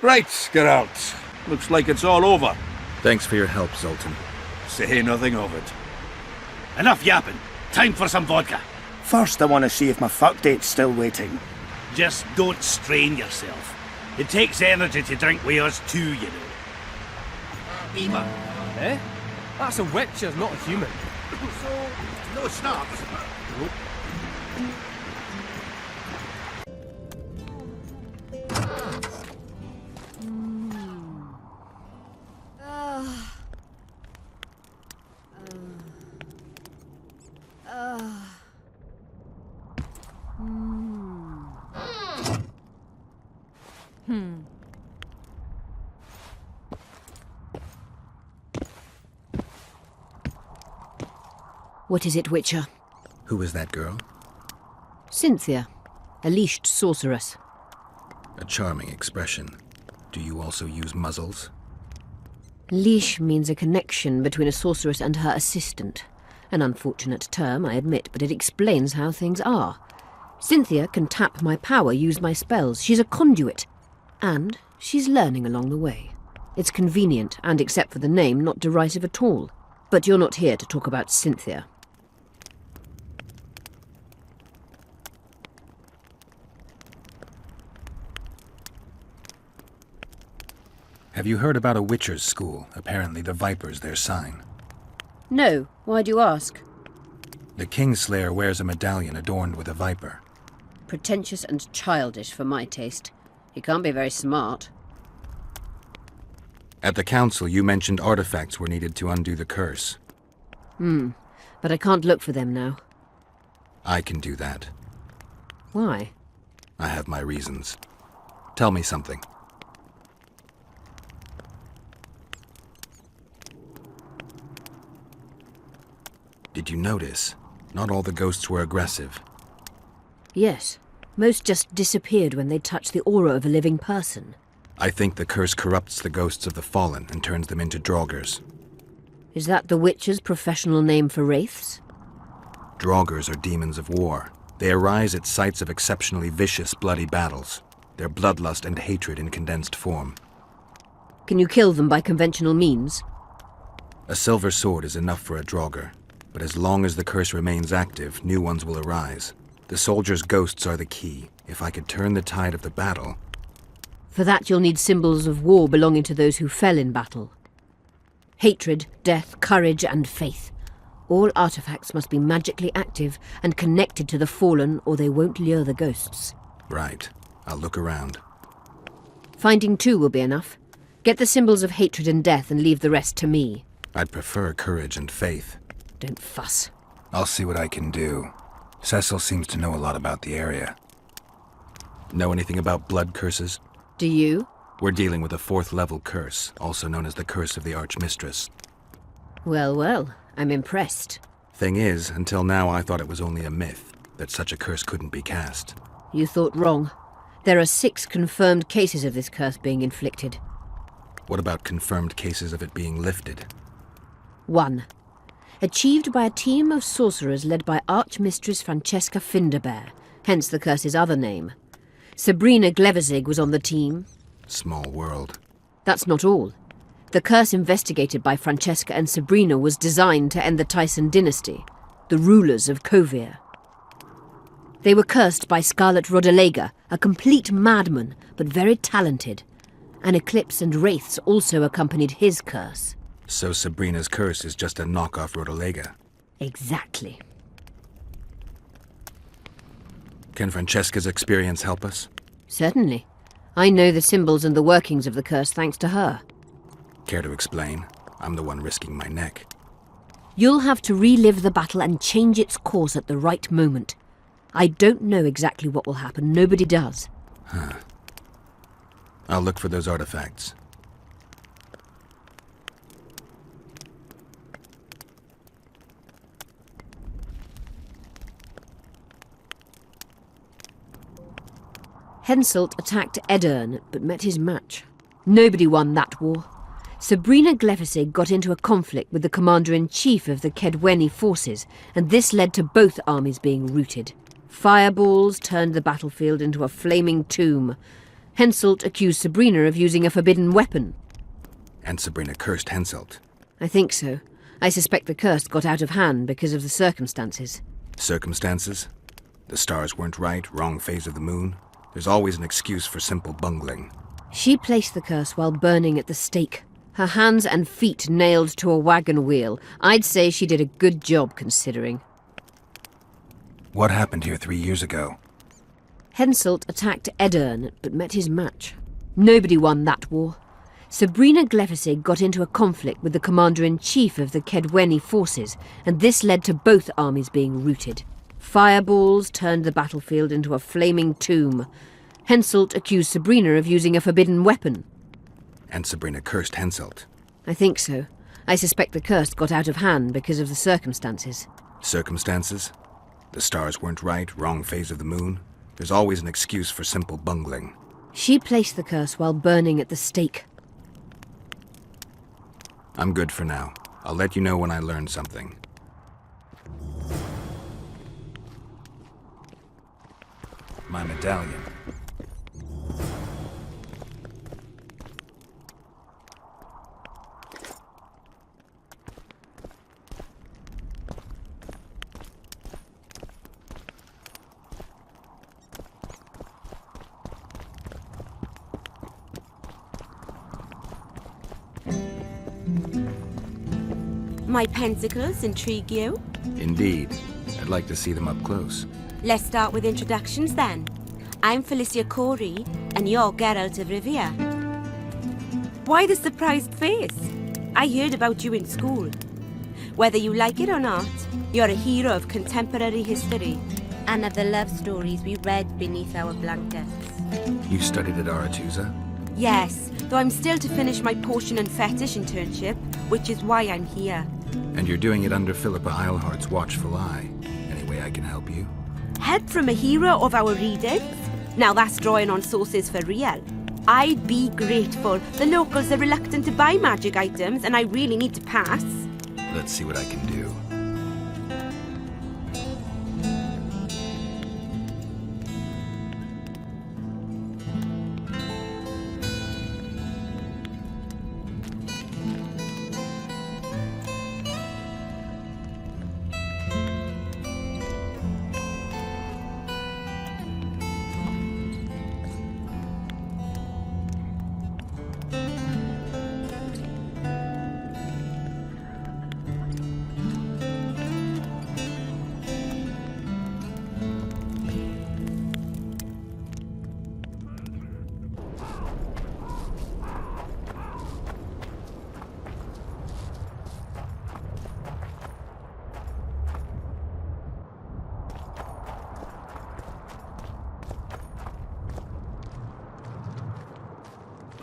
Right, Geralt. Looks like it's all over. Thanks for your help, Zoltan. Say nothing of it. Enough yapping. Time for some vodka. First, I want to see if my fuck date's still waiting. Just don't strain yourself. It takes energy to drink with us too, you know. Prima? Eh? That's a witcher, not a human. So, no snaps? Nope. What is it, Witcher? Who is that girl? Cynthia, a leashed sorceress. A charming expression. Do you also use muzzles? Leash means a connection between a sorceress and her assistant. An unfortunate term, I admit, but it explains how things are. Cynthia can tap my power, use my spells. She's a conduit. And she's learning along the way. It's convenient, and except for the name, not derisive at all. But you're not here to talk about Cynthia. Have you heard about a Witcher's school? Apparently the Viper's their sign. No. Why do you ask? The Kingslayer wears a medallion adorned with a viper. Pretentious and childish for my taste. He can't be very smart. At the council, you mentioned artifacts were needed to undo the curse. But I can't look for them now. I can do that. Why? I have my reasons. Tell me something. Did you notice? Not all the ghosts were aggressive. Yes. Most just disappeared when they touched the aura of a living person. I think the curse corrupts the ghosts of the fallen and turns them into draugrs. Is that the Witcher's professional name for wraiths? Draugrs are demons of war. They arise at sites of exceptionally vicious, bloody battles. Their bloodlust and hatred in condensed form. Can you kill them by conventional means? A silver sword is enough for a draugr. But as long as the curse remains active, new ones will arise. The soldiers' ghosts are the key. If I could turn the tide of the battle... For that you'll need symbols of war belonging to those who fell in battle. Hatred, death, courage, and faith. All artifacts must be magically active and connected to the fallen, or they won't lure the ghosts. Right. I'll look around. Finding two will be enough. Get the symbols of hatred and death and leave the rest to me. I'd prefer courage and faith. Don't fuss. I'll see what I can do. Cecil seems to know a lot about the area. Know anything about blood curses? Do you? We're dealing with a 4th-level curse, also known as the Curse of the Archmistress. Well, well, I'm impressed. Thing is, until now I thought it was only a myth, that such a curse couldn't be cast. You thought wrong. There are 6 confirmed cases of this curse being inflicted. What about confirmed cases of it being lifted? 1. Achieved by a team of sorcerers led by Archmistress Francesca Finderbear, hence the curse's other name. Sabrina Glevizig was on the team. Small world. That's not all. The curse investigated by Francesca and Sabrina was designed to end the Tyson dynasty, the rulers of Kovir. They were cursed by Scarlet Rodalega, a complete madman, but very talented. An eclipse and wraiths also accompanied his curse. So Sabrina's curse is just a knockoff Rodalega? Exactly. Can Francesca's experience help us? Certainly. I know the symbols and the workings of the curse thanks to her. Care to explain? I'm the one risking my neck. You'll have to relive the battle and change its course at the right moment. I don't know exactly what will happen. Nobody does. Huh. I'll look for those artifacts. Henselt attacked Edern, but met his match. Nobody won that war. Sabrina Glevizig got into a conflict with the commander-in-chief of the Kedweni forces, and this led to both armies being routed. Fireballs turned the battlefield into a flaming tomb. Henselt accused Sabrina of using a forbidden weapon. And Sabrina cursed Henselt. I think so. I suspect the curse got out of hand because of the circumstances. Circumstances? The stars weren't right, wrong phase of the moon? There's always an excuse for simple bungling. She placed the curse while burning at the stake. Her hands and feet nailed to a wagon wheel. I'd say she did a good job, considering. What happened here 3 years ago? Henselt attacked Edern, but met his match. Nobody won that war. Sabrina Glevizig got into a conflict with the commander-in-chief of the Kedweni forces, and this led to both armies being routed. Fireballs turned the battlefield into a flaming tomb. Henselt accused Sabrina of using a forbidden weapon. And Sabrina cursed Henselt. I think so. I suspect the curse got out of hand because of the circumstances. Circumstances? The stars weren't right, wrong phase of the moon. There's always an excuse for simple bungling. She placed the curse while burning at the stake. I'm good for now. I'll let you know when I learn something. My medallion. My pentacles intrigue you? Indeed. I'd like to see them up close. Let's start with introductions then. I'm Felicia Corey, and you're Geralt of Rivia. Why the surprised face? I heard about you in school. Whether you like it or not, you're a hero of contemporary history, and of the love stories we read beneath our blankets. You studied at Aretusa? Yes, though I'm still to finish my potion and fetish internship, which is why I'm here. And you're doing it under Philippa Eilhart's watchful eye. Any way I can help you? Help from a hero of our readings? Now that's drawing on sources for real. I'd be grateful. The locals are reluctant to buy magic items, and I really need to pass. Let's see what I can do.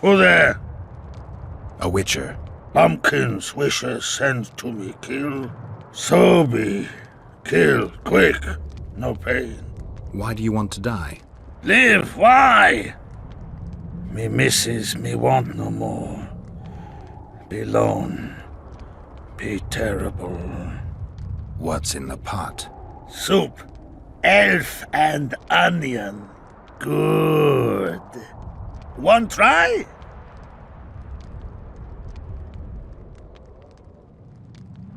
Who there? A witcher. Pumpkin's wishes sent to me kill. So be. Kill, quick. No pain. Why do you want to die? Live, why? Me misses me want no more. Be lone. Be terrible. What's in the pot? Soup. Elf and onion. Good. One try?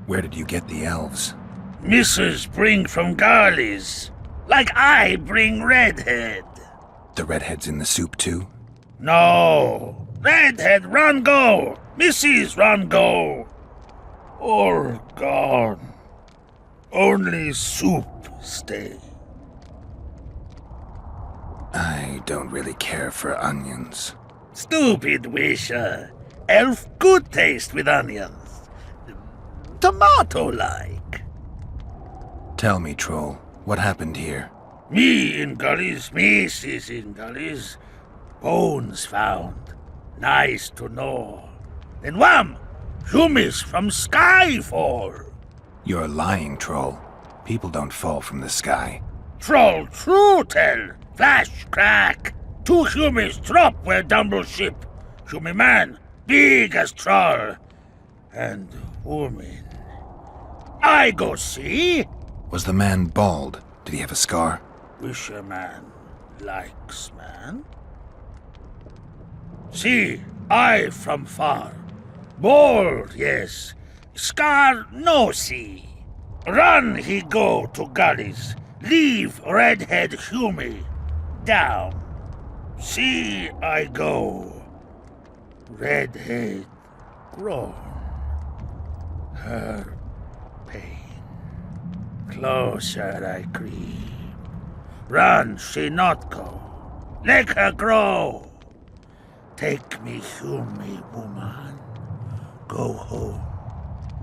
Where did you get the elves? Missus bring from Garley's. Like I bring Redhead. The redhead's in the soup too? No. Redhead run go. Missus run go. All gone. Only soup stay. I don't really care for onions. Stupid wisher. Elf good taste with onions. Tomato-like. Tell me, troll, what happened here? Me in gullies, Missus in gullies. Bones found. Nice to know. Then wham! Hummus from sky fall. You're lying, troll. People don't fall from the sky. Troll true tell. Flash, crack. 2 humans drop where Dumble ship. Human man, big as troll. And woman. I go see. Was the man bald? Did he have a scar? Wisher man likes man. See, I from far. Bald, yes. Scar no see. Run he go to gullies. Leave redhead Hume down. See I go. Redhead grown. Her pain. Closer I creep. Run she not go. Let her grow. Take me Hume woman. Go home.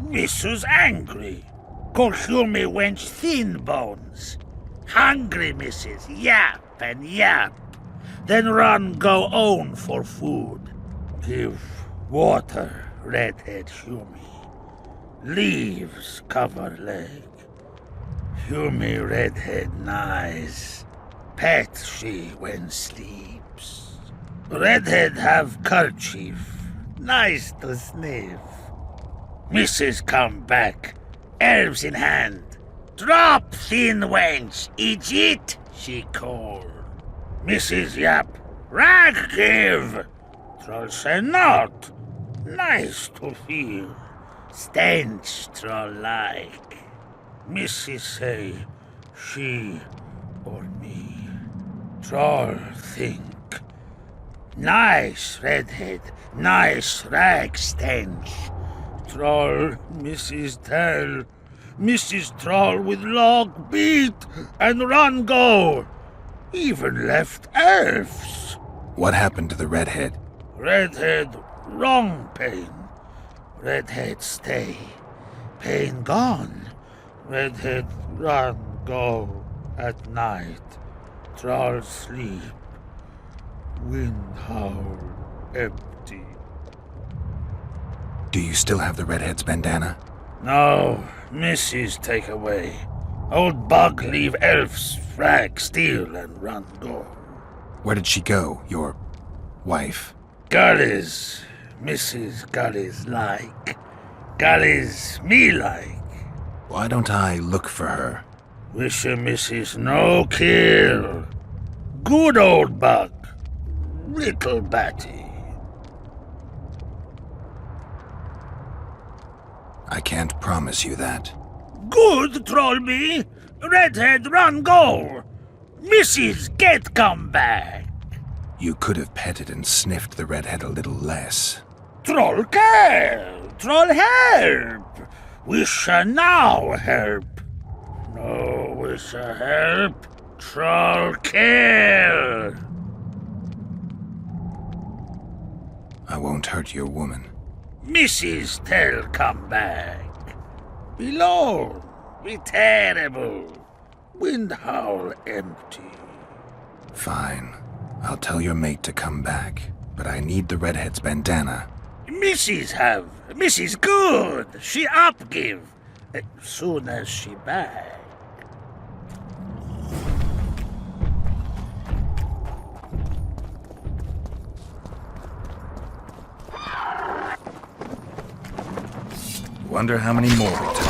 Missus angry. Call Hume wench thin bones. Hungry missus, yap and yap. Then run go own for food. Give water, redhead Hume. Leaves cover leg. Hear me redhead nice. Pet she when sleeps. Redhead have kerchief. Nice to sniff. Mrs. come back. Herbs in hand. Drop thin wench. Eat, she call. Mrs. yap. Rag give. Troll say not. Nice to feel. Stench troll like. Mrs. say, she or me. Troll think. Nice redhead, nice rag stench. Troll, Mrs. tell. Mrs. Troll with log beat and run go. Even left elves. What happened to the redhead? Redhead, wrong pain. Redhead stay. Pain gone. Redhead run go at night. Troll sleep. Wind howl empty. Do you still have the redhead's bandana? No, Mrs. take away. Old bug leave elves frag steal and run go. Where did she go, your wife? Gullies, Mrs. Gullies like. Gullies me like. Why don't I look for her? Wish a Mrs. no kill. Good old bug. Little batty. I can't promise you that. Good, troll me. Redhead run go. Mrs. get come back. You could have petted and sniffed the redhead a little less. Troll care. Troll help. Wish now help. No wish help. Troll care. I won't hurt your woman. Mrs. tell come back. Be lone. Be terrible. Wind howl empty. Fine. I'll tell your mate to come back. But I need the redhead's bandana. Mrs. have. Mrs. good. She up give. Soon as she back. Wonder how many more we took.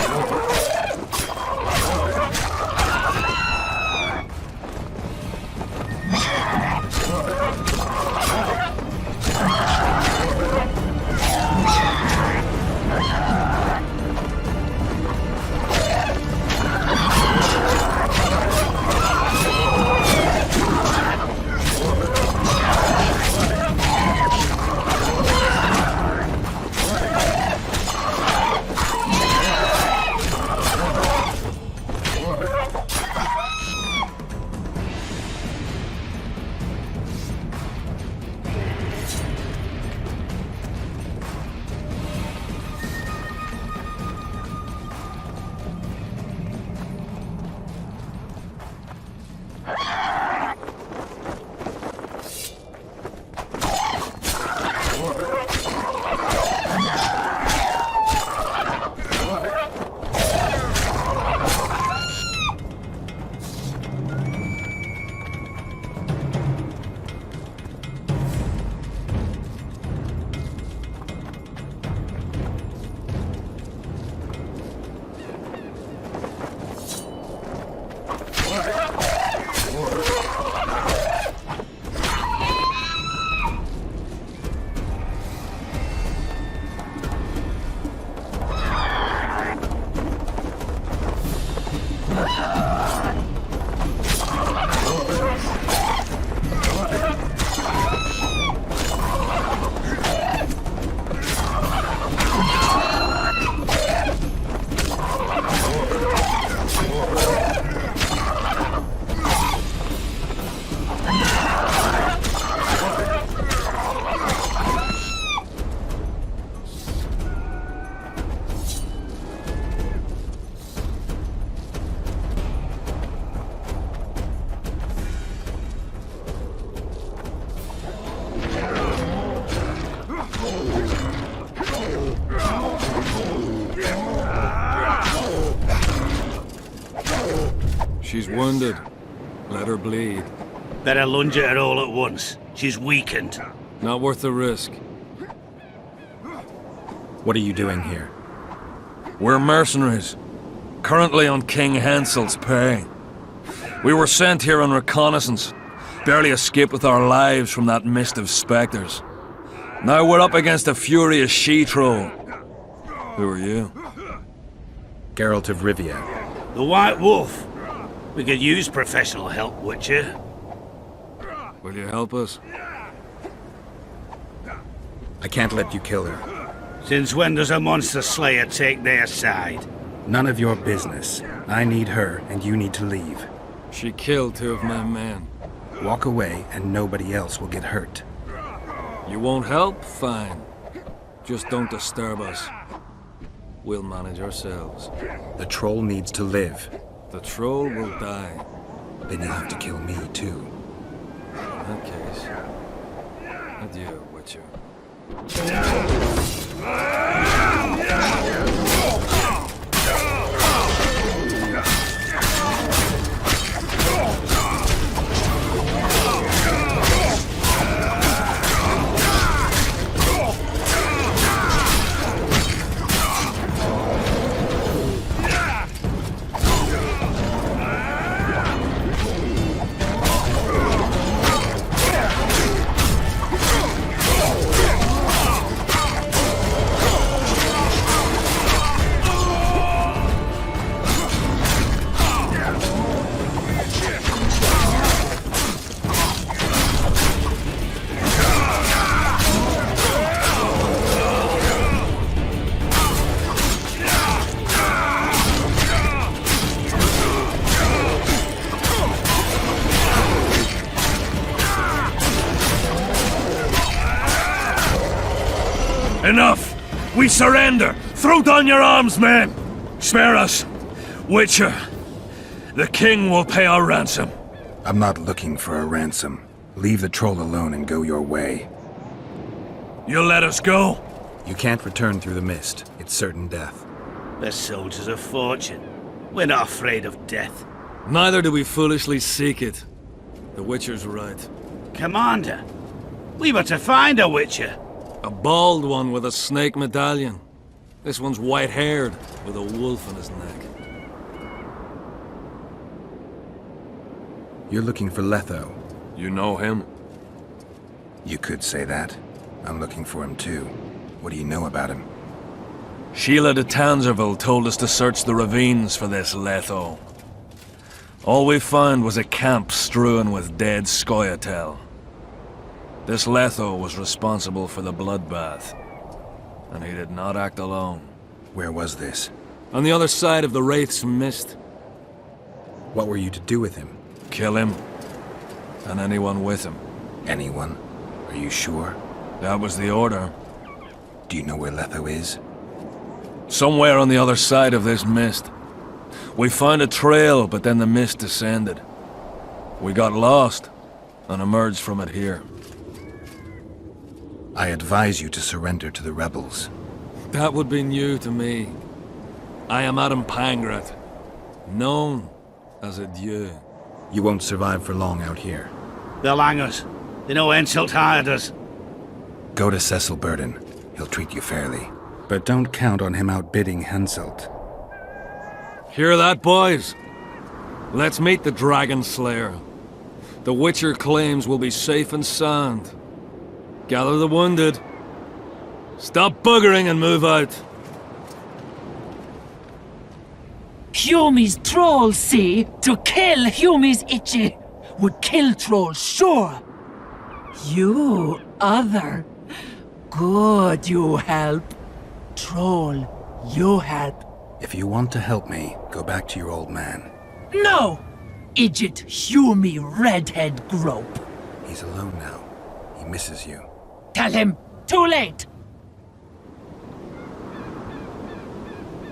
She's wounded. Let her bleed. Better lunge at her all at once. She's weakened. Not worth the risk. What are you doing here? We're mercenaries. Currently on King Hansel's pay. We were sent here on reconnaissance. Barely escaped with our lives from that mist of spectres. Now we're up against a furious she-troll. Who are you? Geralt of Rivia. The White Wolf. We could use professional help, Witcher. Will you help us? I can't let you kill her. Since when does a monster slayer take their side? None of your business. I need her, and you need to leave. She killed 2 of my men. Walk away, and nobody else will get hurt. You won't help? Fine. Just don't disturb us. We'll manage ourselves. The troll needs to live. The troll will die. Then you'll have to kill me, too. In that case, adieu, Witcher. Enough! We surrender! Throw down your arms, men! Spare us! Witcher, the king will pay our ransom. I'm not looking for a ransom. Leave the troll alone and go your way. You'll let us go? You can't return through the mist. It's certain death. The soldiers of fortune. We're not afraid of death. Neither do we foolishly seek it. The Witcher's right. Commander, we were to find a Witcher. A bald one with a snake medallion. This one's white-haired, with a wolf on his neck. You're looking for Letho. You know him? You could say that. I'm looking for him too. What do you know about him? Sheila de Tanserville told us to search the ravines for this Letho. All we found was a camp strewn with dead Scoia'tael. This Letho was responsible for the bloodbath, and he did not act alone. Where was this? On the other side of the Wraith's Mist. What were you to do with him? Kill him, and anyone with him. Anyone? Are you sure? That was the order. Do you know where Letho is? Somewhere on the other side of this mist. We found a trail, but then the mist descended. We got lost, and emerged from it here. I advise you to surrender to the rebels. That would be new to me. I am Adam Pangrat, known as a Dieu. You won't survive for long out here. They'll hang us. They know Henselt hired us. Go to Cecil Burden. He'll treat you fairly. But don't count on him outbidding Henselt. Hear that, boys? Let's meet the Dragon Slayer. The Witcher claims we'll be safe and sound. Gather the wounded. Stop buggering and move out. Humi's troll, see? To kill Humi's itchy would kill trolls, sure. You, other. Good, you help. Troll, you help. If you want to help me, go back to your old man. No! Idjit Humi redhead grope. He's alone now. He misses you. Tell him, too late!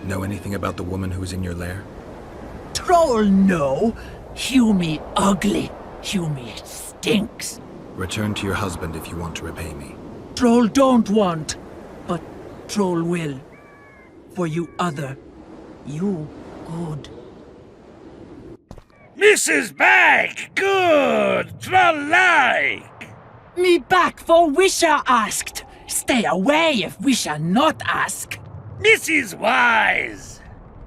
Know anything about the woman who's in your lair? Troll, no. Humi ugly. Humi stinks. Return to your husband if you want to repay me. Troll don't want, but Troll will. For you other, you good. Mrs. Back! Good! Troll-like! Me back for wisha asked. Stay away if wisha not ask. Mrs. Wise!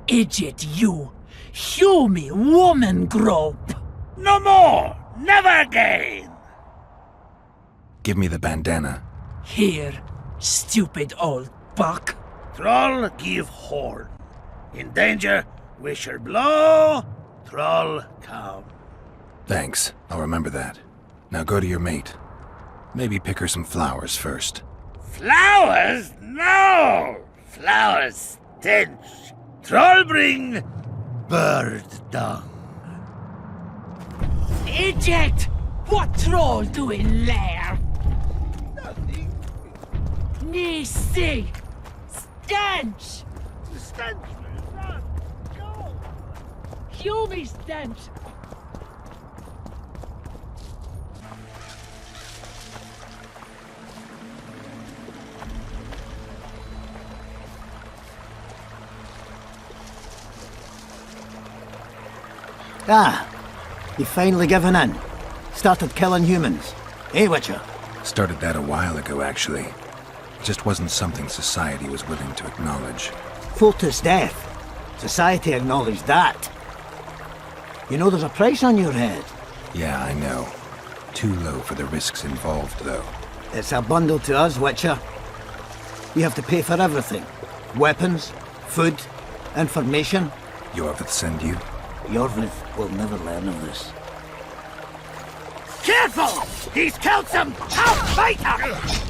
Idiot you. Hew me woman grope. No more! Never again! Give me the bandana. Here, stupid old buck. Troll give horn. In danger, wisher blow, troll come. Thanks. I'll remember that. Now go to your mate. Maybe pick her some flowers first. Flowers? No! Flowers stench. Troll bring bird dung. Idiot! What troll doing there? Nothing. Me see. Stench! Stench, run, go! Hew me stench! Ah, you've finally given in. Started killing humans. Eh, Witcher? Started that a while ago, actually. It just wasn't something society was willing to acknowledge. Fultus death. Society acknowledged that. You know there's a price on your head. Yeah, I know. Too low for the risks involved, though. It's a bundle to us, Witcher. We have to pay for everything. Weapons, food, information. Yorvith send you? Yorvith will never learn of this. Careful! He's killed some tough fighter!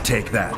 Take that.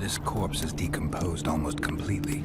This corpse is decomposed almost completely.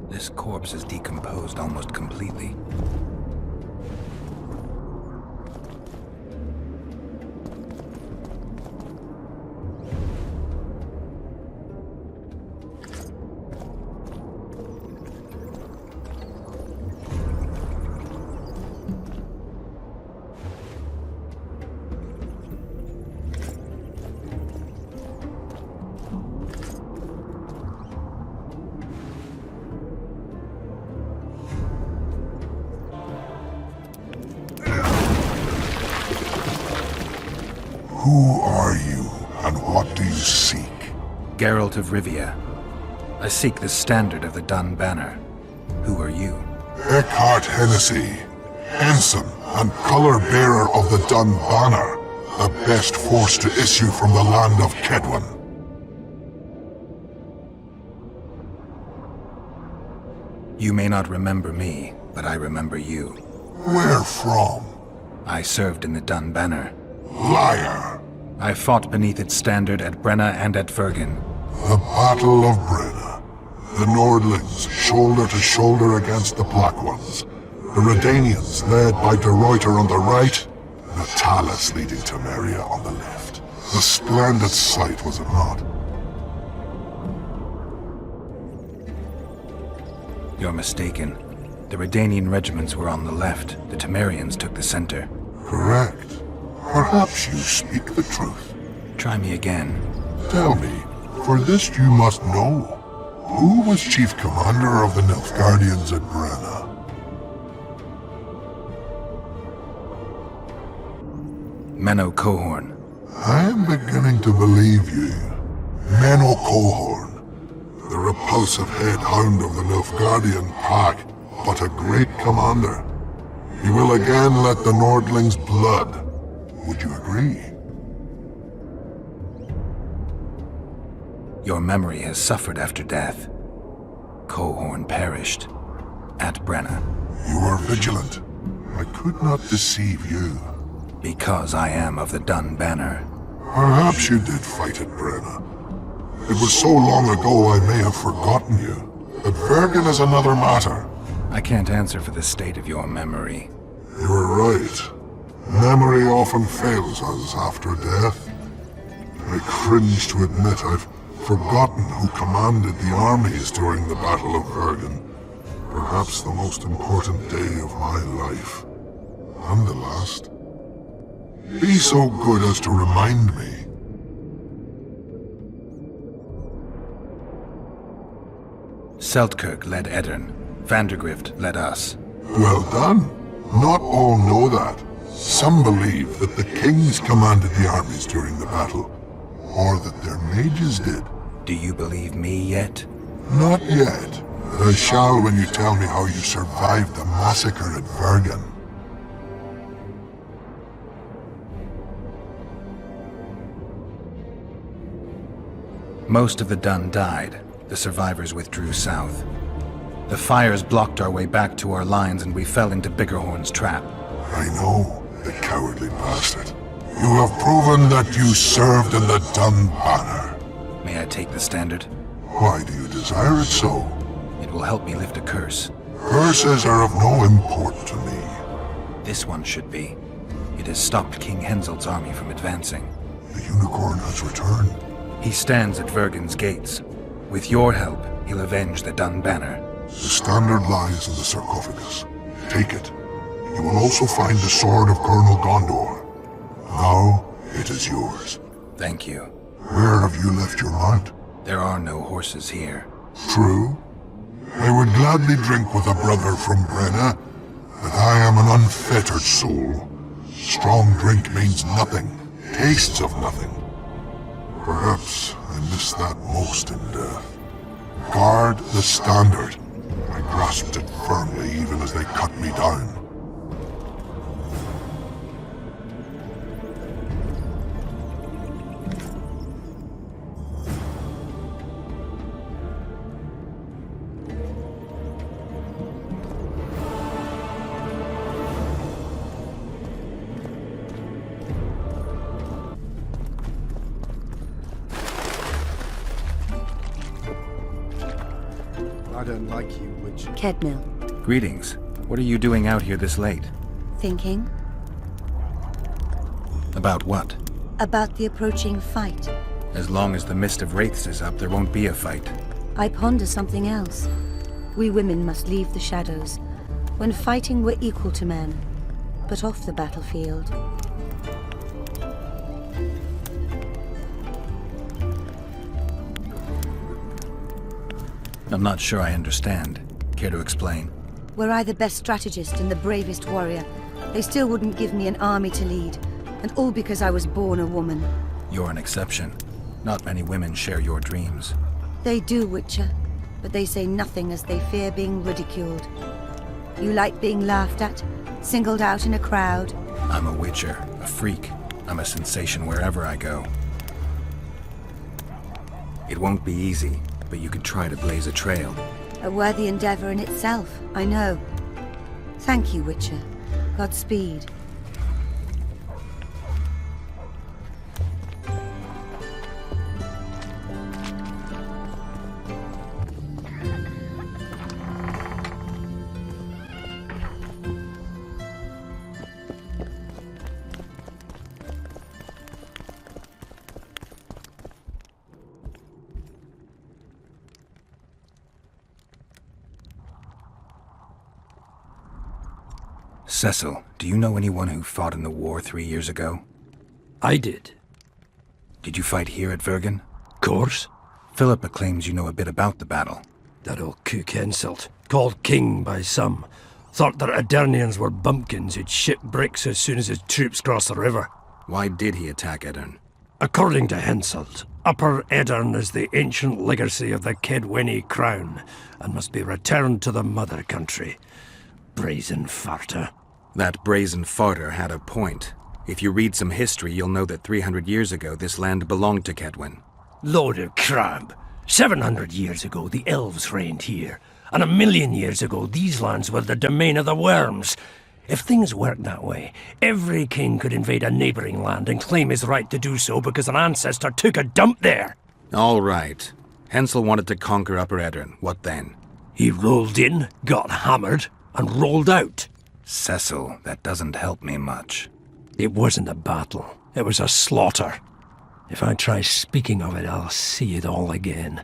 This corpse is decomposed almost completely. Who are you, and what do you seek? Geralt of Rivia. I seek the standard of the Dun Banner. Who are you? Eckhart Hennessy, ensign and color-bearer of the Dun Banner, the best force to issue from the land of Kedwen. You may not remember me, but I remember you. Where from? I served in the Dun Banner. Liar! I fought beneath its standard at Brenna and at Vergen. The Battle of Brenna. The Nordlings, shoulder to shoulder against the Black Ones. The Redanians, led by De Ruyter on the right. The Talus leading Temeria on the left. A splendid sight, was it not? You're mistaken. The Redanian regiments were on the left. The Temerians took the center. Correct. Perhaps you speak the truth. Try me again. Tell me, for this you must know. Who was chief commander of the Nilfgaardians at Brenna? Menno Cohorn. I am beginning to believe you. Menno Cohorn, the repulsive head hound of the Nilfgaardian pack, but a great commander. He will again let the Nordlings' blood. Would you agree? Your memory has suffered after death. Cohorn perished. At Brenna. You are vigilant. I could not deceive you. Because I am of the Dun Banner. Perhaps you did fight at Brenna. It was so long ago I may have forgotten you. But Vergen is another matter. I can't answer for the state of your memory. You are right. Memory often fails us after death. I cringe to admit I've forgotten who commanded the armies during the Battle of Vergen. Perhaps the most important day of my life. And the last. Be so good as to remind me. Seltkirk led Eddern. Vandergrift led us. Well done. Not all know that. Some believe that the kings commanded the armies during the battle, or that their mages did. Do you believe me yet? Not yet. But I shall when you tell me how you survived the massacre at Vergen. Most of the Dun died. The survivors withdrew south. The fires blocked our way back to our lines and we fell into Biggerhorn's trap. I know, the cowardly bastard. You have proven that you served in the Dun Banner. May I take the standard? Why do you desire it so? It will help me lift a curse. Curses are of no import to me. This one should be. It has stopped King Henselt's army from advancing. The unicorn has returned. He stands at Vergen's gates. With your help, he'll avenge the Dun Banner. The standard lies in the sarcophagus. Take it. You will also find the sword of Colonel Gondor. Now, it is yours. Thank you. Where have you left your mount? There are no horses here. True. I would gladly drink with a brother from Brenna, but I am an unfettered soul. Strong drink means nothing, tastes of nothing. Perhaps I miss that most in death. Guard the standard. I grasped it firmly even as they cut me down. I don't like you, Witcher. Kedmil. Greetings. What are you doing out here this late? Thinking About what? about the approaching fight. As long as the mist of wraiths is up, there won't be a fight. I ponder something else. We women must leave the shadows. When fighting, we're equal to men, but off the battlefield. I'm not sure I understand. Care to explain? Were I the best strategist and the bravest warrior, they still wouldn't give me an army to lead. And all because I was born a woman. You're an exception. Not many women share your dreams. They do, Witcher, but they say nothing as they fear being ridiculed. You like being laughed at, singled out in a crowd? I'm a Witcher, a freak. I'm a sensation wherever I go. It won't be easy, but you could try to blaze a trail. A worthy endeavor in itself, I know. Thank you, Witcher. Godspeed. Cecil, do you know anyone who fought in the war 3 years ago? I did. Did you fight here at Vergen? Course. Philippa claims you know a bit about the battle. That old cook insult, called king by some, thought that Adernians were bumpkins who'd ship bricks as soon as his troops crossed the river. Why did he attack Edirn? According to Henselt, Upper Edirn is the ancient legacy of the Kedwenny crown and must be returned to the mother country. Brazen farter. That brazen farter had a point. If you read some history, you'll know that 300 years ago this land belonged to Kedwen. Load of crab. 700 years ago the elves reigned here, and 1,000,000 years ago these lands were the domain of the worms. If things worked that way, every king could invade a neighboring land and claim his right to do so because an ancestor took a dump there. All right. Hensel wanted to conquer Upper Edirn. What then? He rolled in, got hammered, and rolled out. Cecil, that doesn't help me much. It wasn't a battle. It was a slaughter. If I try speaking of it, I'll see it all again.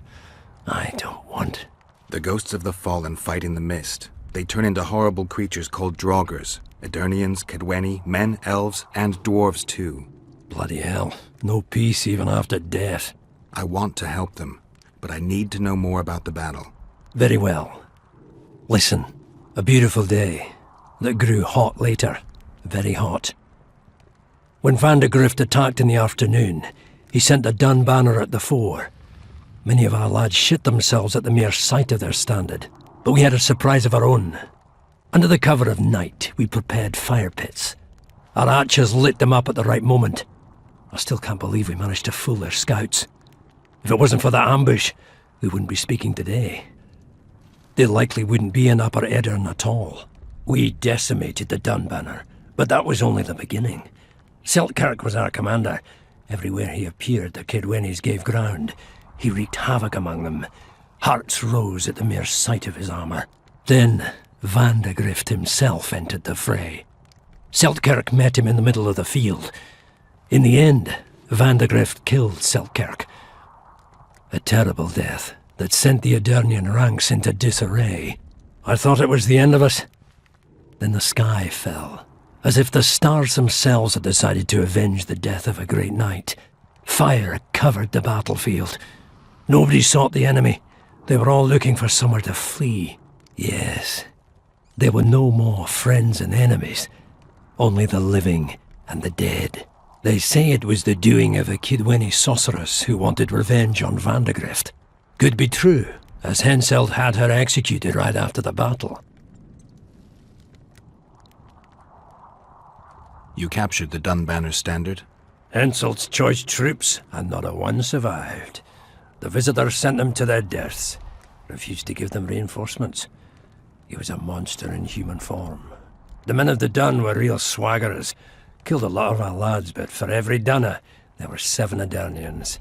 I don't want... The ghosts of the fallen fight in the mist. They turn into horrible creatures called Draugrs. Edirnians, Kedwenny, men, elves, and dwarves too. Bloody hell. No peace even after death. I want to help them, but I need to know more about the battle. Very well. Listen. A beautiful day that grew hot later, very hot. When Vandegrift attacked in the afternoon, he sent a dun banner at the fore. Many of our lads shit themselves at the mere sight of their standard, but we had a surprise of our own. Under the cover of night, we prepared fire pits. Our archers lit them up at the right moment. I still can't believe we managed to fool their scouts. If it wasn't for that ambush, we wouldn't be speaking today. They likely wouldn't be in Upper Edirn at all. We decimated the Dun banner, but that was only the beginning. Seltkirk was our commander. Everywhere he appeared, the Kedwennies gave ground. He wreaked havoc among them. Hearts rose at the mere sight of his armour. Then Vandegrift himself entered the fray. Seltkirk met him in the middle of the field. In the end, Vandegrift killed Seltkirk. A terrible death that sent the Adernian ranks into disarray. I thought it was the end of us. Then the sky fell, as if the stars themselves had decided to avenge the death of a great knight. Fire covered the battlefield. Nobody sought the enemy. They were all looking for somewhere to flee. Yes, there were no more friends and enemies, only the living and the dead. They say it was the doing of a Kedwenny sorceress who wanted revenge on Vandegrift. Could be true, as Henselt had her executed right after the battle. You captured the Dun banner standard? Henselt's choice troops, and not a one survived. The visitors sent them to their deaths, refused to give them reinforcements. He was a monster in human form. The men of the Dun were real swaggerers. Killed a lot of our lads, but for every Dunner, there were 7 Adernians.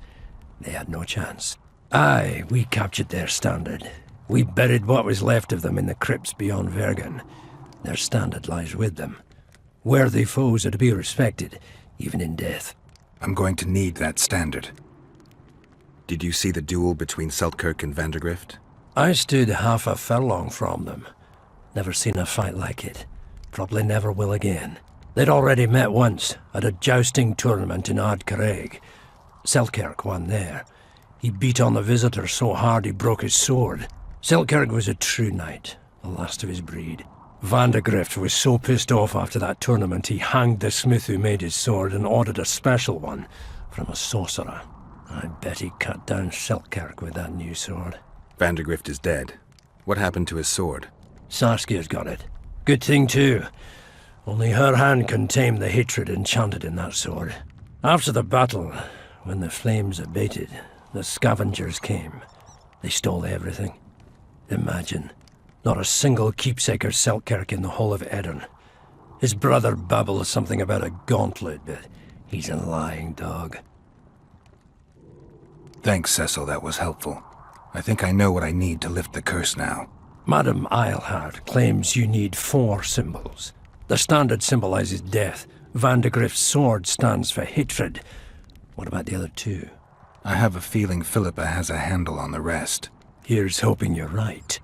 They had no chance. Aye, we captured their standard. We buried what was left of them in the crypts beyond Vergen. Their standard lies with them. Worthy foes are to be respected, even in death. I'm going to need that standard. Did you see the duel between Seltkirk and Vandegrift? I stood half a furlong from them. Never seen a fight like it. Probably never will again. They'd already met once, at a jousting tournament in Ardcarreg. Seltkirk won there. He beat on the visitor so hard he broke his sword. Seltkirk was a true knight, the last of his breed. Vandergrift was so pissed off after that tournament he hanged the smith who made his sword and ordered a special one from a sorcerer. I bet he cut down Selkirk with that new sword. Vandergrift is dead. What happened to his sword? Saskia's got it. Good thing too. Only her hand can tame the hatred enchanted in that sword. After the battle, when the flames abated, the scavengers came. They stole everything. Imagine, not a single keepsake or Selkirk in the whole of Edirn. His brother babbles something about a gauntlet, but he's a lying dog. Thanks, Cecil, that was helpful. I think I know what I need to lift the curse now. Madame Eilhart claims you need 4 symbols. The standard symbolizes death. Vandergrift's sword stands for hatred. What about the other 2? I have a feeling Philippa has a handle on the rest. Here's hoping you're right.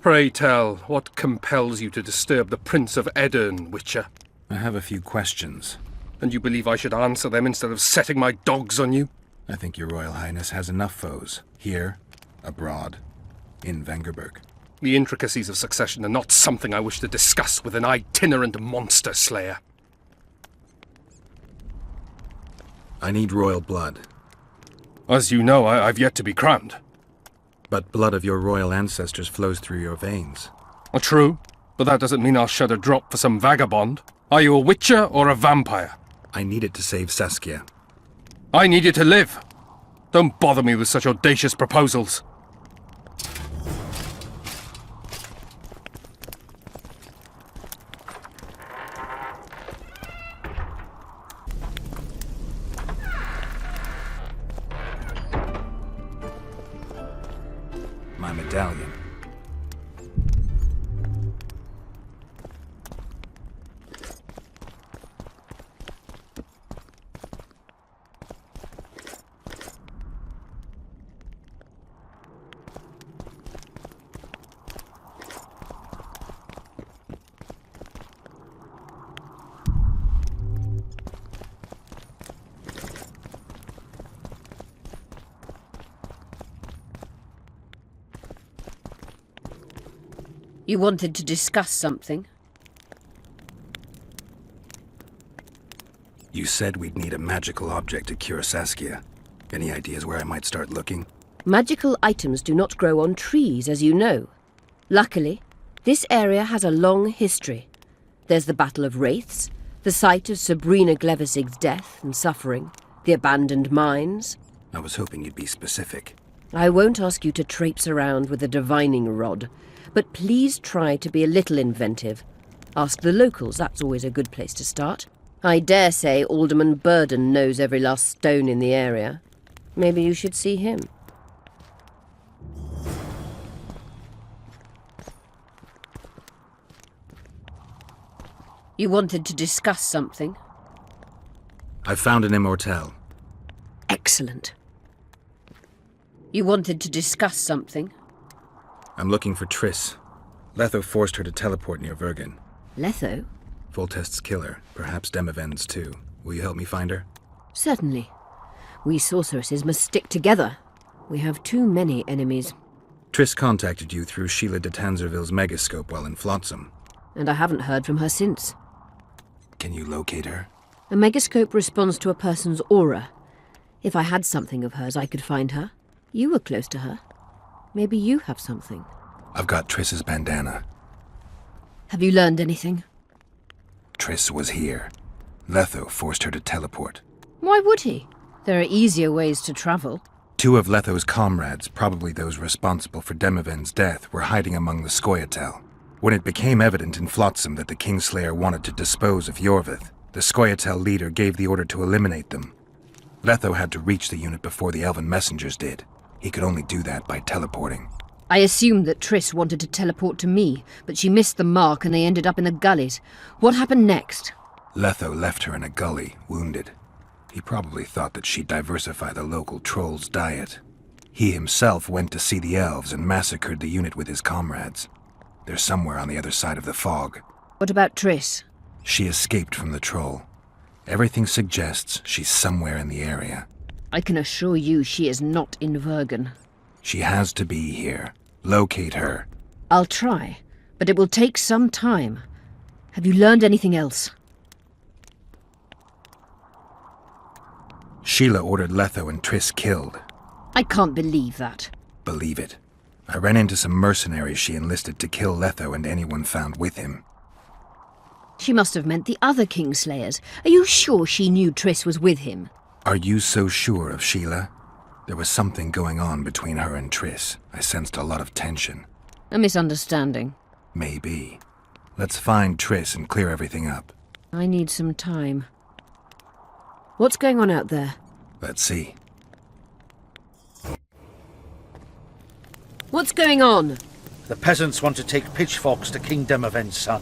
Pray tell, what compels you to disturb the Prince of Edirn, Witcher? I have a few questions. And you believe I should answer them instead of setting my dogs on you? I think your Royal Highness has enough foes. Here, abroad, in Vengerberg. The intricacies of succession are not something I wish to discuss with an itinerant monster slayer. I need royal blood. As you know, I've yet to be crowned. But blood of your royal ancestors flows through your veins. True, but that doesn't mean I'll shed a drop for some vagabond. Are you a witcher or a vampire? I need it to save Saskia. I need you to live. Don't bother me with such audacious proposals. My medallion. You wanted to discuss something? You said we'd need a magical object to cure Saskia. Any ideas where I might start looking? Magical items do not grow on trees, as you know. Luckily, this area has a long history. There's the Battle of Wraiths, the site of Sabrina Glevisig's death and suffering, the abandoned mines. I was hoping you'd be specific. I won't ask you to traipse around with a divining rod, but please try to be a little inventive. Ask the locals, that's always a good place to start. I dare say Alderman Burden knows every last stone in the area. Maybe you should see him. You wanted to discuss something? I found an immortelle. Excellent. You wanted to discuss something? I'm looking for Triss. Letho forced her to teleport near Vergen. Letho? Foltest's killer, perhaps Demavend's too. Will you help me find her? Certainly. We sorceresses must stick together. We have too many enemies. Triss contacted you through Sheila de Tanzerville's megascope while in Flotsam. And I haven't heard from her since. Can you locate her? A megascope responds to a person's aura. If I had something of hers, I could find her. You were close to her. Maybe you have something. I've got Triss's bandana. Have you learned anything? Triss was here. Letho forced her to teleport. Why would he? There are easier ways to travel. 2 of Letho's comrades, probably those responsible for Demavend's death, were hiding among the Scoia'tael. When it became evident in Flotsam that the Kingslayer wanted to dispose of Yorvith, the Scoia'tael leader gave the order to eliminate them. Letho had to reach the unit before the elven messengers did. He could only do that by teleporting. I assumed that Triss wanted to teleport to me, but she missed the mark and they ended up in the gullies. What happened next? Letho left her in a gully, wounded. He probably thought that she'd diversify the local trolls' diet. He himself went to see the elves and massacred the unit with his comrades. They're somewhere on the other side of the fog. What about Triss? She escaped from the troll. Everything suggests she's somewhere in the area. I can assure you she is not in Vergen. She has to be here. Locate her. I'll try, but it will take some time. Have you learned anything else? Sheila ordered Letho and Triss killed. I can't believe that. Believe it. I ran into some mercenaries she enlisted to kill Letho and anyone found with him. She must have meant the other Kingslayers. Are you sure she knew Triss was with him? Are you so sure of Sheila? There was something going on between her and Triss. I sensed a lot of tension. A misunderstanding. Maybe. Let's find Triss and clear everything up. I need some time. What's going on out there? Let's see. What's going on? The peasants want to take pitchforks to King Demoven's son.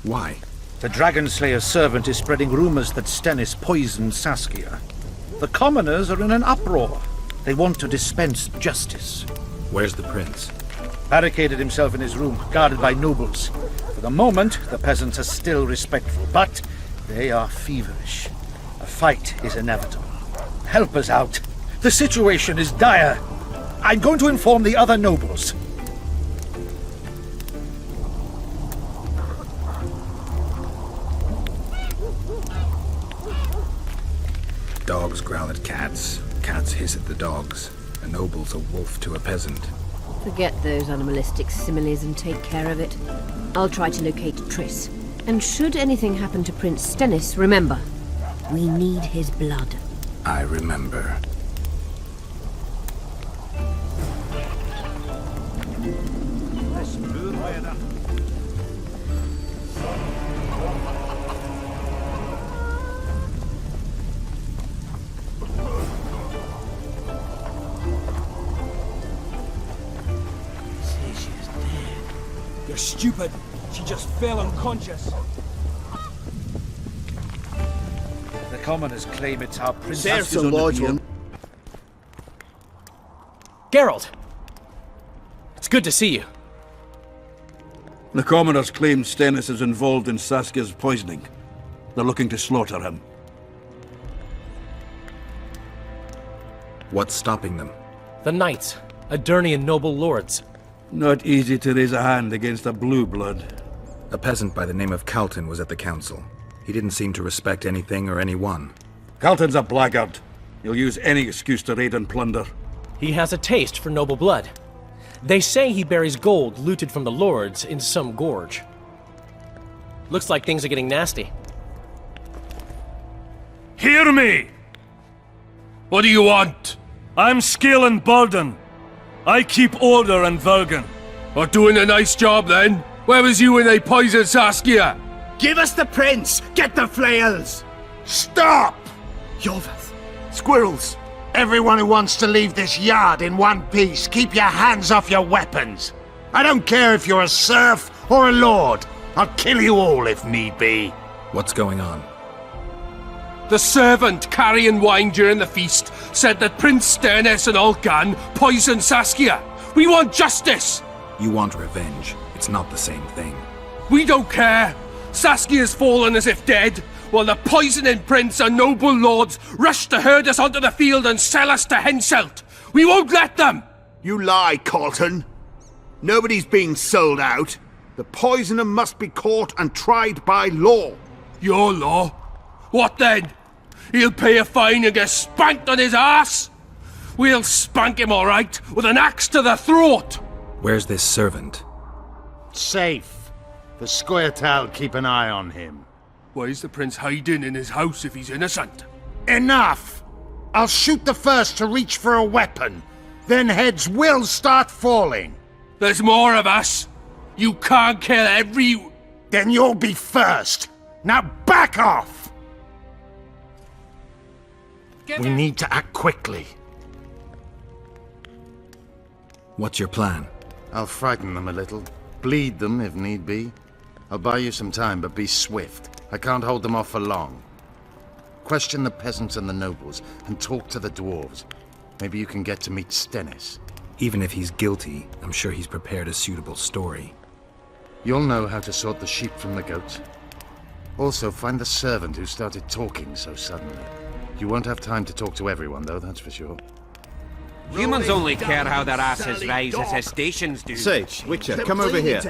Why? The Dragon Slayer's servant is spreading rumors that Stennis poisoned Saskia. The commoners are in an uproar. They want to dispense justice. Where's the prince? Barricaded himself in his room, guarded by nobles. For the moment, the peasants are still respectful, but they are feverish. A fight is inevitable. Help us out. The situation is dire. I'm going to inform the other nobles. Dogs growl at cats. Cats hiss at the dogs. A noble's a wolf to a peasant. Forget those animalistic similes and take care of it. I'll try to locate Triss. And should anything happen to Prince Stennis, remember, we need his blood. I remember. You're stupid. She just fell unconscious. The commoners claim it's our prince. There's a large one. Geralt! It's good to see you. The commoners claim Stennis is involved in Saskia's poisoning. They're looking to slaughter him. What's stopping them? The knights, Adernian noble lords. Not easy to raise a hand against a blue blood. A peasant by the name of Calton was at the council. He didn't seem to respect anything or anyone. Calton's a blackguard. He'll use any excuse to raid and plunder. He has a taste for noble blood. They say he buries gold looted from the lords in some gorge. Looks like things are getting nasty. Hear me! What do you want? I'm Scalen Burden. I keep order in Vergen. Are doing a nice job then? Where was you when they poisoned Saskia? Give us the prince! Get the flails! Stop! Yorveth. Squirrels! Everyone who wants to leave this yard in one piece, keep your hands off your weapons. I don't care if you're a serf or a lord. I'll kill you all if need be. What's going on? The servant carrying wine during the feast said that Prince Stennis and Olcan poisoned Saskia. We want justice! You want revenge. It's not the same thing. We don't care. Saskia's fallen as if dead, while the poisoning prince and noble lords rush to herd us onto the field and sell us to Henselt. We won't let them! You lie, Calton. Nobody's being sold out. The poisoner must be caught and tried by law. Your law? What then? He'll pay a fine and get spanked on his ass? We'll spank him all right, with an axe to the throat! Where's this servant? Safe. The Scoia'tael keep an eye on him. Why is the prince hiding in his house if he's innocent? Enough! I'll shoot the first to reach for a weapon. Then heads will start falling. There's more of us. You can't kill every... Then you'll be first. Now back off! We need to act quickly. What's your plan? I'll frighten them a little. Bleed them if need be. I'll buy you some time, but be swift. I can't hold them off for long. Question the peasants and the nobles, and talk to the dwarves. Maybe you can get to meet Stennis. Even if he's guilty, I'm sure he's prepared a suitable story. You'll know how to sort the sheep from the goats. Also, find the servant who started talking so suddenly. You won't have time to talk to everyone, though, that's for sure. Humans only care how their asses rise as their stations do. Sage, Witcher, come over here.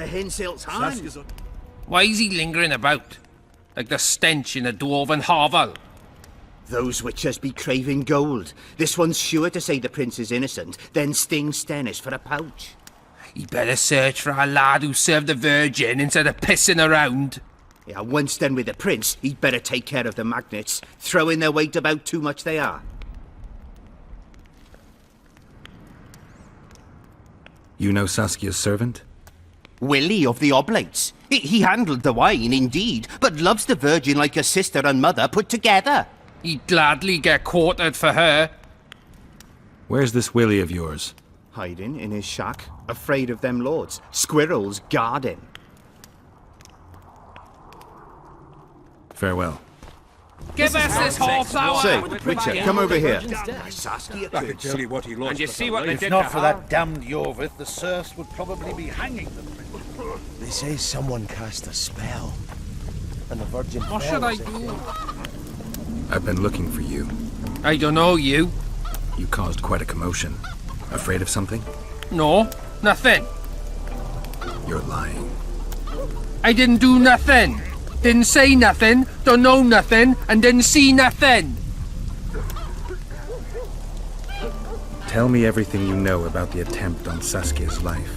Why is he lingering about? Like the stench in a dwarven hovel? Those witchers be craving gold. This one's sure to say the prince is innocent, then sting Stennis for a pouch. He better search for a lad who served the Virgin instead of pissing around. Yeah, once done with the prince, he'd better take care of the magnets, throwing their weight about too much they are. You know Saskia's servant? Willie of the Oblates. He handled the wine, indeed, but loves the Virgin like a sister and mother put together. He'd gladly get quartered for her. Where's this Willie of yours? Hiding in his shack, afraid of them lords. Squirrels guarding. Farewell. Give us this half hour! Say, Witcher, come over here. I can tell you what he lost. And you see what they If did not to for her? that damned Yorvith, the serfs would probably be hanging them. They say someone cast a spell. And the Virgin What fell should I as it do? I've been looking for you. I don't know you. You caused quite a commotion. Afraid of something? No, nothing. You're lying. I didn't do nothing. Didn't say nothing, don't know nothing, and didn't see nothing. Tell me everything you know about the attempt on Saskia's life.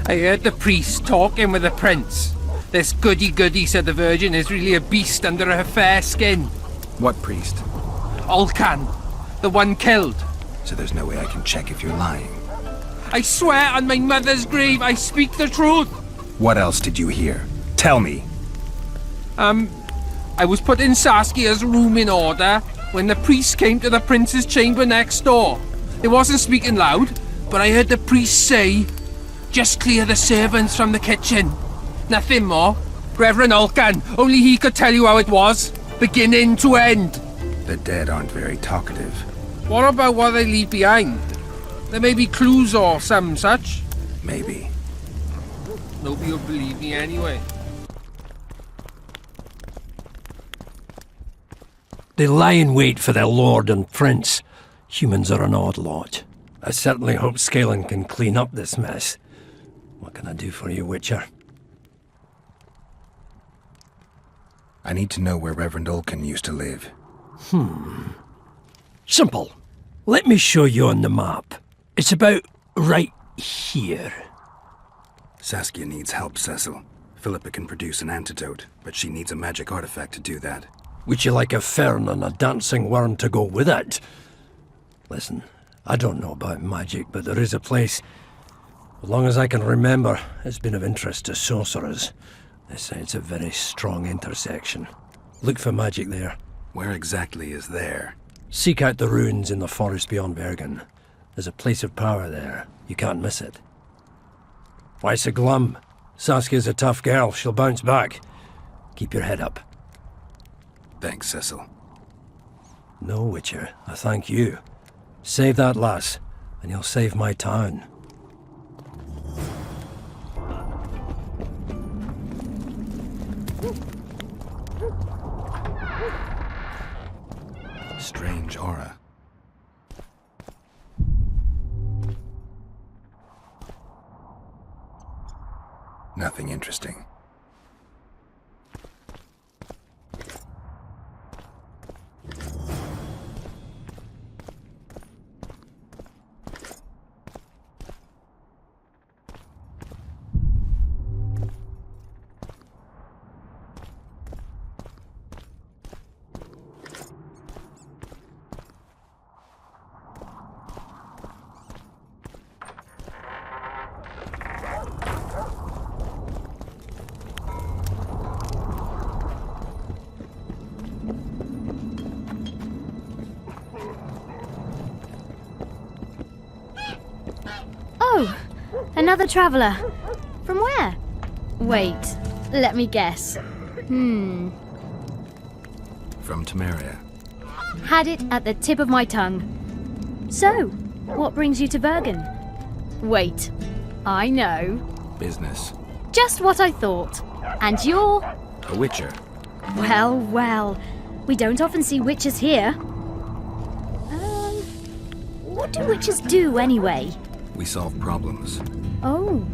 I heard the priest talking with the prince. This goody-goody said the Virgin is really a beast under her fair skin. What priest? Olcan, the one killed. So there's no way I can check if you're lying. I swear on my mother's grave, I speak the truth. What else did you hear? Tell me. I was put in Saskia's room in order when the priest came to the prince's chamber next door. It wasn't speaking loud, but I heard the priest say, "Just clear the servants from the kitchen." Nothing more. Reverend Olcan, only he could tell you how it was, beginning to end. The dead aren't very talkative. What about what they leave behind? There may be clues or some such. Maybe. Nobody will believe me anyway. They lie in wait for their lord and prince. Humans are an odd lot. I certainly hope Scalan can clean up this mess. What can I do for you, Witcher? I need to know where Reverend Olcan used to live. Simple. Let me show you on the map. It's about right here. Saskia needs help, Cecil. Philippa can produce an antidote, but she needs a magic artifact to do that. Would you like a fern and a dancing worm to go with it? Listen, I don't know about magic, but there is a place, as long as I can remember, it's been of interest to sorcerers. They say it's a very strong intersection. Look for magic there. Where exactly is there? Seek out the ruins in the forest beyond Bergen. There's a place of power there. You can't miss it. Why so glum? Saskia's a tough girl. She'll bounce back. Keep your head up. Thanks, Cecil. No, Witcher. I thank you. Save that lass, and you'll save my town. Strange aura. Nothing interesting. Oh, another traveller. From where? Wait, let me guess. From Temeria. Had it at the tip of my tongue. So, what brings you to Bergen? Wait, I know. Business. Just what I thought. And you're... A witcher. Well, well. We don't often see witches here. What do witches do anyway? We solve problems. Oh,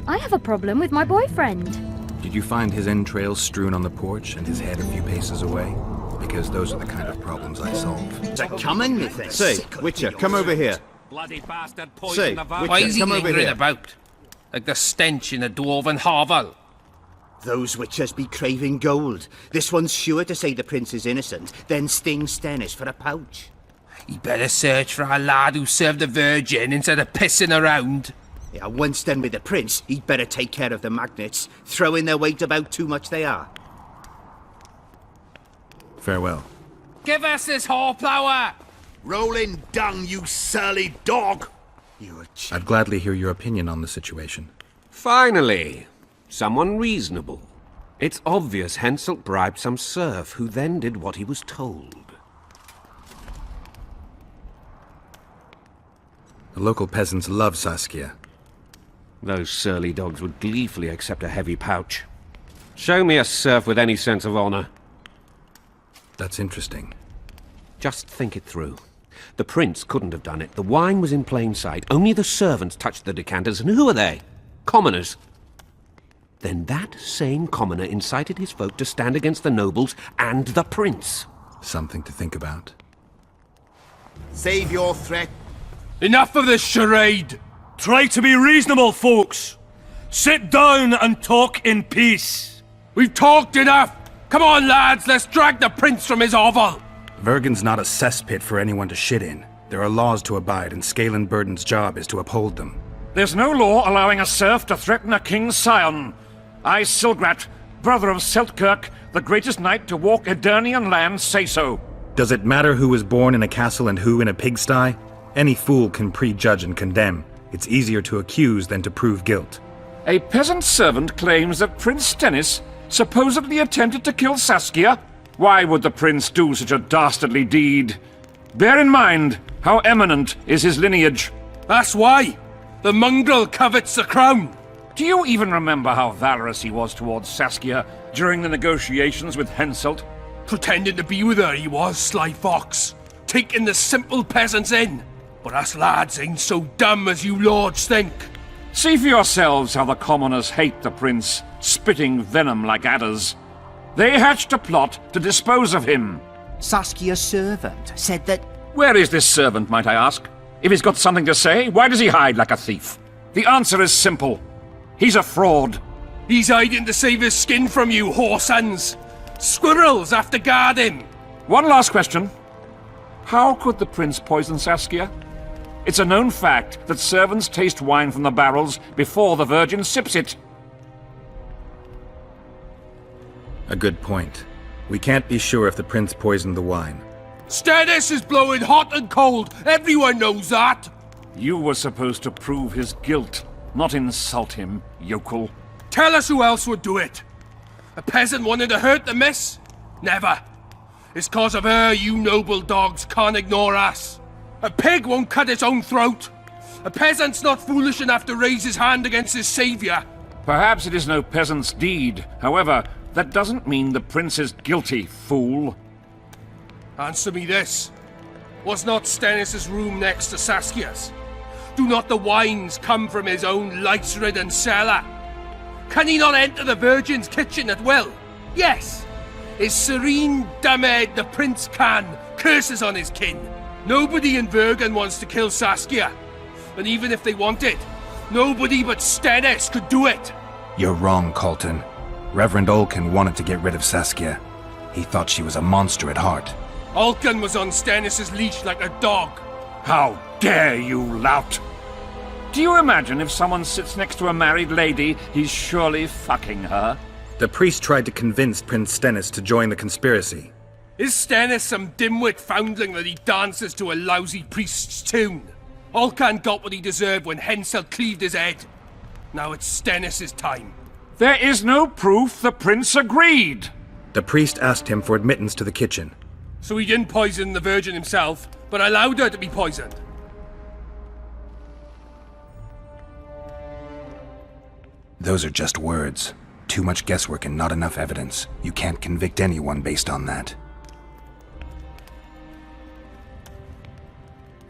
I have a problem with my boyfriend. Did you find his entrails strewn on the porch and his head a few paces away? Because those are the kind of problems I solve. It's a common myth. Say, Witcher, come over here. Bloody bastard Say, poison the Why is he come over lingering here. About? Like the stench in a dwarven hovel. Those witchers be craving gold. This one's sure to say the prince is innocent, then sting Stennis for a pouch. He better search for a lad who served the Virgin instead of pissing around. Yeah, once done with the prince, he'd better take care of the magnets, throwing their weight about too much they are. Farewell. Give us this hornplower! Rolling dung, you surly dog! I'd gladly hear your opinion on the situation. Finally, someone reasonable. It's obvious Henselt bribed some serf who then did what he was told. The local peasants love Saskia. Those surly dogs would gleefully accept a heavy pouch. Show me a serf with any sense of honor. That's interesting. Just think it through. The prince couldn't have done it. The wine was in plain sight. Only the servants touched the decanters, and who are they? Commoners. Then that same commoner incited his folk to stand against the nobles and the prince. Something to think about. Save your threat. Enough of this charade! Try to be reasonable, folks. Sit down and talk in peace. We've talked enough! Come on, lads, let's drag the prince from his hovel! Vergen's not a cesspit for anyone to shit in. There are laws to abide, and Scalen Burden's job is to uphold them. There's no law allowing a serf to threaten a king's scion. I, Silgrat, brother of Seltkirk, the greatest knight to walk Edirnian land, say so. Does it matter who was born in a castle and who in a pigsty? Any fool can prejudge and condemn. It's easier to accuse than to prove guilt. A peasant servant claims that Prince Stennis supposedly attempted to kill Saskia. Why would the prince do such a dastardly deed? Bear in mind how eminent is his lineage. That's why! The mongrel covets the crown! Do you even remember how valorous he was towards Saskia during the negotiations with Henselt? Pretending to be with her he was, sly fox. Taking the simple peasants in. But us lads ain't so dumb as you lords think. See for yourselves how the commoners hate the prince, spitting venom like adders. They hatched a plot to dispose of him. Saskia's servant said that... Where is this servant, might I ask? If he's got something to say, why does he hide like a thief? The answer is simple. He's a fraud. He's hiding to save his skin from you, whoresons. Squirrels have to guard him. One last question. How could the prince poison Saskia? It's a known fact that servants taste wine from the barrels before the Virgin sips it. A good point. We can't be sure if the prince poisoned the wine. Stennis is blowing hot and cold. Everyone knows that. You were supposed to prove his guilt, not insult him, yokel. Tell us who else would do it. A peasant wanted to hurt the miss? Never. It's cause of her you noble dogs can't ignore us. A pig won't cut its own throat. A peasant's not foolish enough to raise his hand against his savior. Perhaps it is no peasant's deed. However, that doesn't mean the prince is guilty, fool. Answer me this. Was not Stennis' room next to Saskia's? Do not the wines come from his own lice-ridden cellar? Can he not enter the Virgin's kitchen at will? Yes. His serene Damed the prince can, curses on his kin. Nobody in Vergen wants to kill Saskia. And even if they wanted, nobody but Stennis could do it. You're wrong, Colton. Reverend Olkin wanted to get rid of Saskia. He thought she was a monster at heart. Olkin was on Stennis' leash like a dog. How dare you, lout! Do you imagine if someone sits next to a married lady, he's surely fucking her? The priest tried to convince Prince Stennis to join the conspiracy. Is Stennis some dimwit foundling that he dances to a lousy priest's tune? Olcan got what he deserved when Henselt cleaved his head. Now it's Stennis' time. There is no proof the prince agreed. The priest asked him for admittance to the kitchen. So he didn't poison the Virgin himself, but allowed her to be poisoned. Those are just words. Too much guesswork and not enough evidence. You can't convict anyone based on that.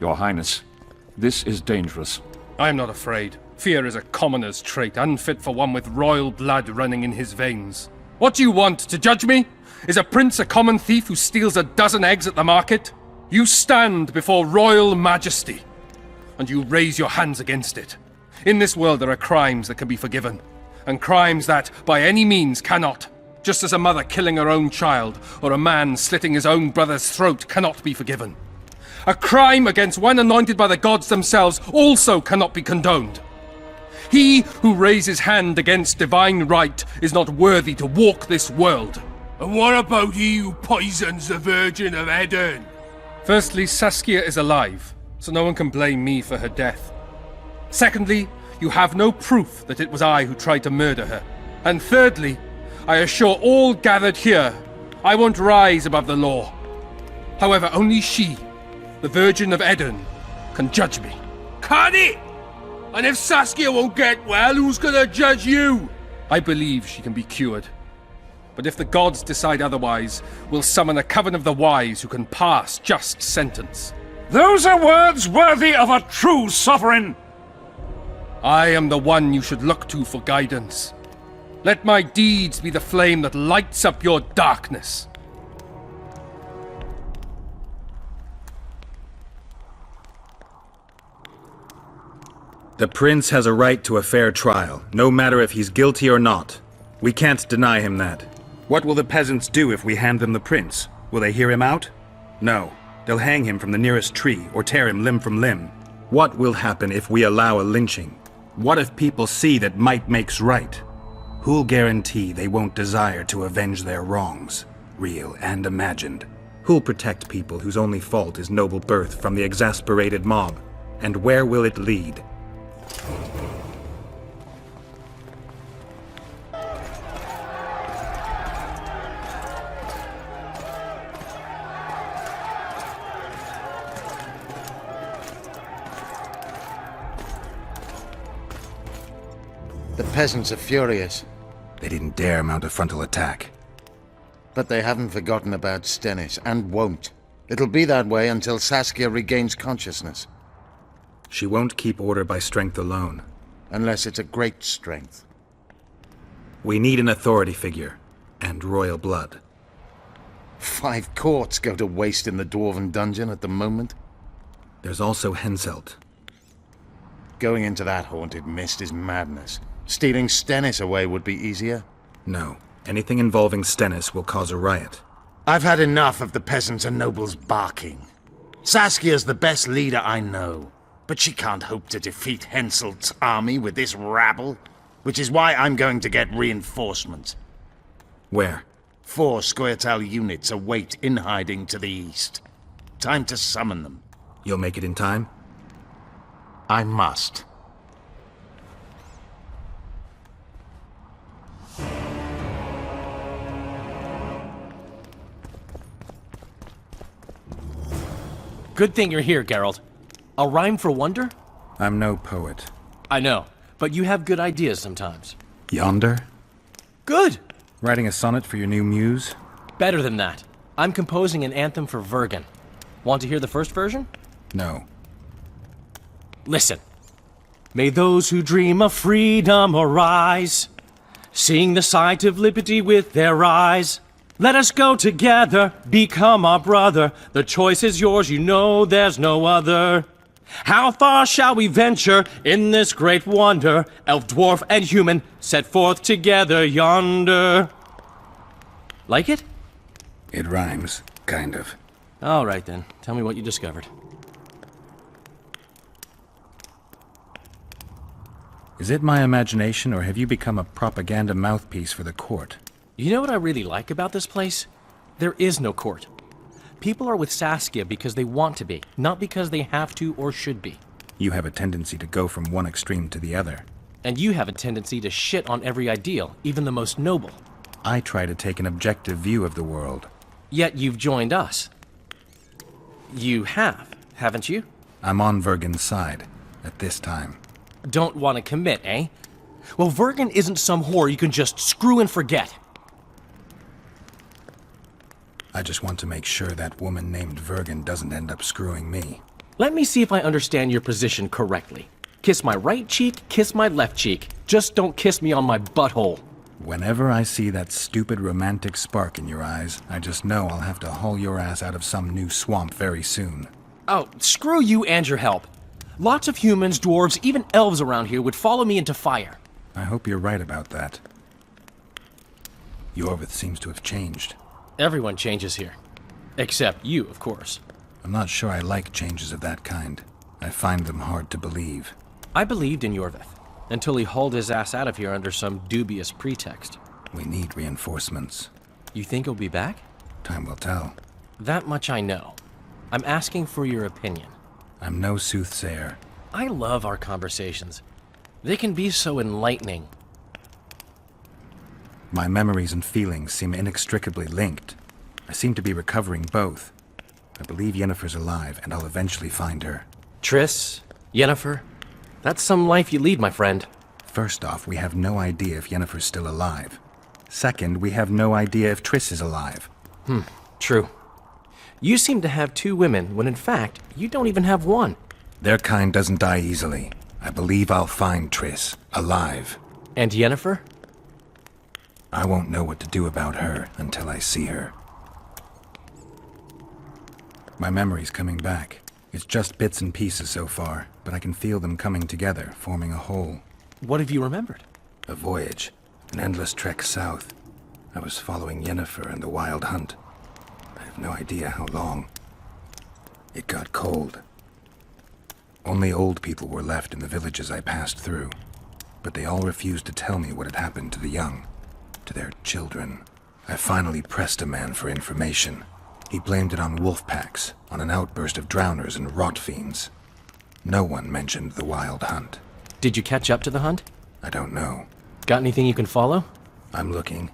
Your Highness, this is dangerous. I am not afraid. Fear is a commoner's trait, unfit for one with royal blood running in his veins. What do you want, to judge me? Is a prince a common thief who steals a dozen eggs at the market? You stand before royal majesty, and you raise your hands against it. In this world there are crimes that can be forgiven, and crimes that, by any means, cannot. Just as a mother killing her own child, or a man slitting his own brother's throat cannot be forgiven. A crime against one anointed by the gods themselves also cannot be condoned. He who raises hand against divine right is not worthy to walk this world. And what about he who poisons the Virgin of Eden? Firstly, Saskia is alive, so no one can blame me for her death. Secondly, you have no proof that it was I who tried to murder her. And thirdly, I assure all gathered here, I won't rise above the law. However, only she, the Virgin of Eden, can judge me. Can it? And if Saskia won't get well, who's gonna judge you? I believe she can be cured. But if the gods decide otherwise, we'll summon a coven of the wise who can pass just sentence. Those are words worthy of a true sovereign! I am the one you should look to for guidance. Let my deeds be the flame that lights up your darkness. The prince has a right to a fair trial, no matter if he's guilty or not. We can't deny him that. What will the peasants do if we hand them the prince? Will they hear him out? No. They'll hang him from the nearest tree or tear him limb from limb. What will happen if we allow a lynching? What if people see that might makes right? Who'll guarantee they won't desire to avenge their wrongs, real and imagined? Who'll protect people whose only fault is noble birth from the exasperated mob? And where will it lead? The peasants are furious. They didn't dare mount a frontal attack. But they haven't forgotten about Stennis, and won't. It'll be that way until Saskia regains consciousness. She won't keep order by strength alone. Unless it's a great strength. We need an authority figure, and royal blood. 5 courts go to waste in the Dwarven dungeon at the moment. There's also Henselt. Going into that haunted mist is madness. Stealing Stennis away would be easier. No. Anything involving Stennis will cause a riot. I've had enough of the peasants and nobles barking. Saskia's the best leader I know. But she can't hope to defeat Henselt's army with this rabble, which is why I'm going to get reinforcements. Where? 4 Scoia'tael units await in hiding to the east. Time to summon them. You'll make it in time? I must. Good thing you're here, Geralt. A rhyme for wonder? I'm no poet. I know, but you have good ideas sometimes. Yonder? Good! Writing a sonnet for your new muse? Better than that. I'm composing an anthem for Vergen. Want to hear the first version? No. Listen. May those who dream of freedom arise, seeing the sight of liberty with their eyes. Let us go together, become our brother. The choice is yours, you know there's no other. How far shall we venture in this great wonder? Elf, dwarf, and human set forth together yonder. Like it? It rhymes, kind of. All right then, tell me what you discovered. Is it my imagination, or have you become a propaganda mouthpiece for the court? You know what I really like about this place? There is no court. People are with Saskia because they want to be, not because they have to or should be. You have a tendency to go from one extreme to the other. And you have a tendency to shit on every ideal, even the most noble. I try to take an objective view of the world. Yet you've joined us. You have, haven't you? I'm on Vergen's side, at this time. Don't want to commit, eh? Well, Vergen isn't some whore you can just screw and forget. I just want to make sure that woman named Vergen doesn't end up screwing me. Let me see if I understand your position correctly. Kiss my right cheek, kiss my left cheek. Just don't kiss me on my butthole. Whenever I see that stupid romantic spark in your eyes, I just know I'll have to haul your ass out of some new swamp very soon. Oh, screw you and your help. Lots of humans, dwarves, even elves around here would follow me into fire. I hope you're right about that. Yorvith seems to have changed. Everyone changes here. Except you, of course. I'm not sure I like changes of that kind. I find them hard to believe. I believed in Yorvith, until he hauled his ass out of here under some dubious pretext. We need reinforcements. You think he'll be back? Time will tell. That much I know. I'm asking for your opinion. I'm no soothsayer. I love our conversations. They can be so enlightening. My memories and feelings seem inextricably linked. I seem to be recovering both. I believe Yennefer's alive, and I'll eventually find her. Triss, Yennefer, that's some life you lead, my friend. First off, we have no idea if Yennefer's still alive. Second, we have no idea if Triss is alive. True. You seem to have 2 women, when in fact, you don't even have one. Their kind doesn't die easily. I believe I'll find Triss, alive. And Yennefer? I won't know what to do about her until I see her. My memory's coming back. It's just bits and pieces so far, but I can feel them coming together, forming a whole. What have you remembered? A voyage, an endless trek south. I was following Yennefer and the Wild Hunt. I have no idea how long. It got cold. Only old people were left in the villages I passed through, but they all refused to tell me what had happened to the young, to their children. I finally pressed a man for information. He blamed it on wolf packs, on an outburst of drowners and rot fiends. No one mentioned the Wild Hunt. Did you catch up to the hunt? I don't know. Got anything you can follow? I'm looking.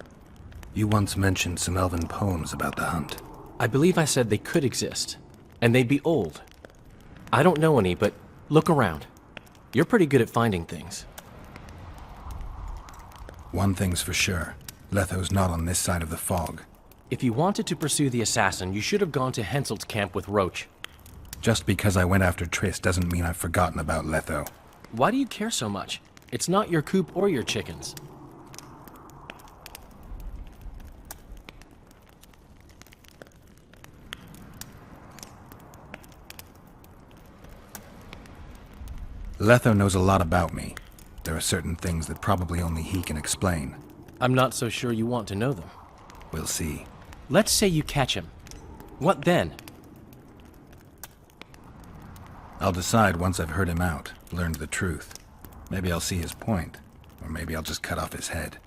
You once mentioned some elven poems about the hunt. I believe I said they could exist, and they'd be old. I don't know any, but look around. You're pretty good at finding things. One thing's for sure. Letho's not on this side of the fog. If you wanted to pursue the assassin, you should have gone to Henselt's camp with Roach. Just because I went after Triss doesn't mean I've forgotten about Letho. Why do you care so much? It's not your coop or your chickens. Letho knows a lot about me. There are certain things that probably only he can explain. I'm not so sure you want to know them. We'll see. Let's say you catch him. What then? I'll decide once I've heard him out, learned the truth. Maybe I'll see his point, or maybe I'll just cut off his head.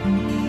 Mm-hmm.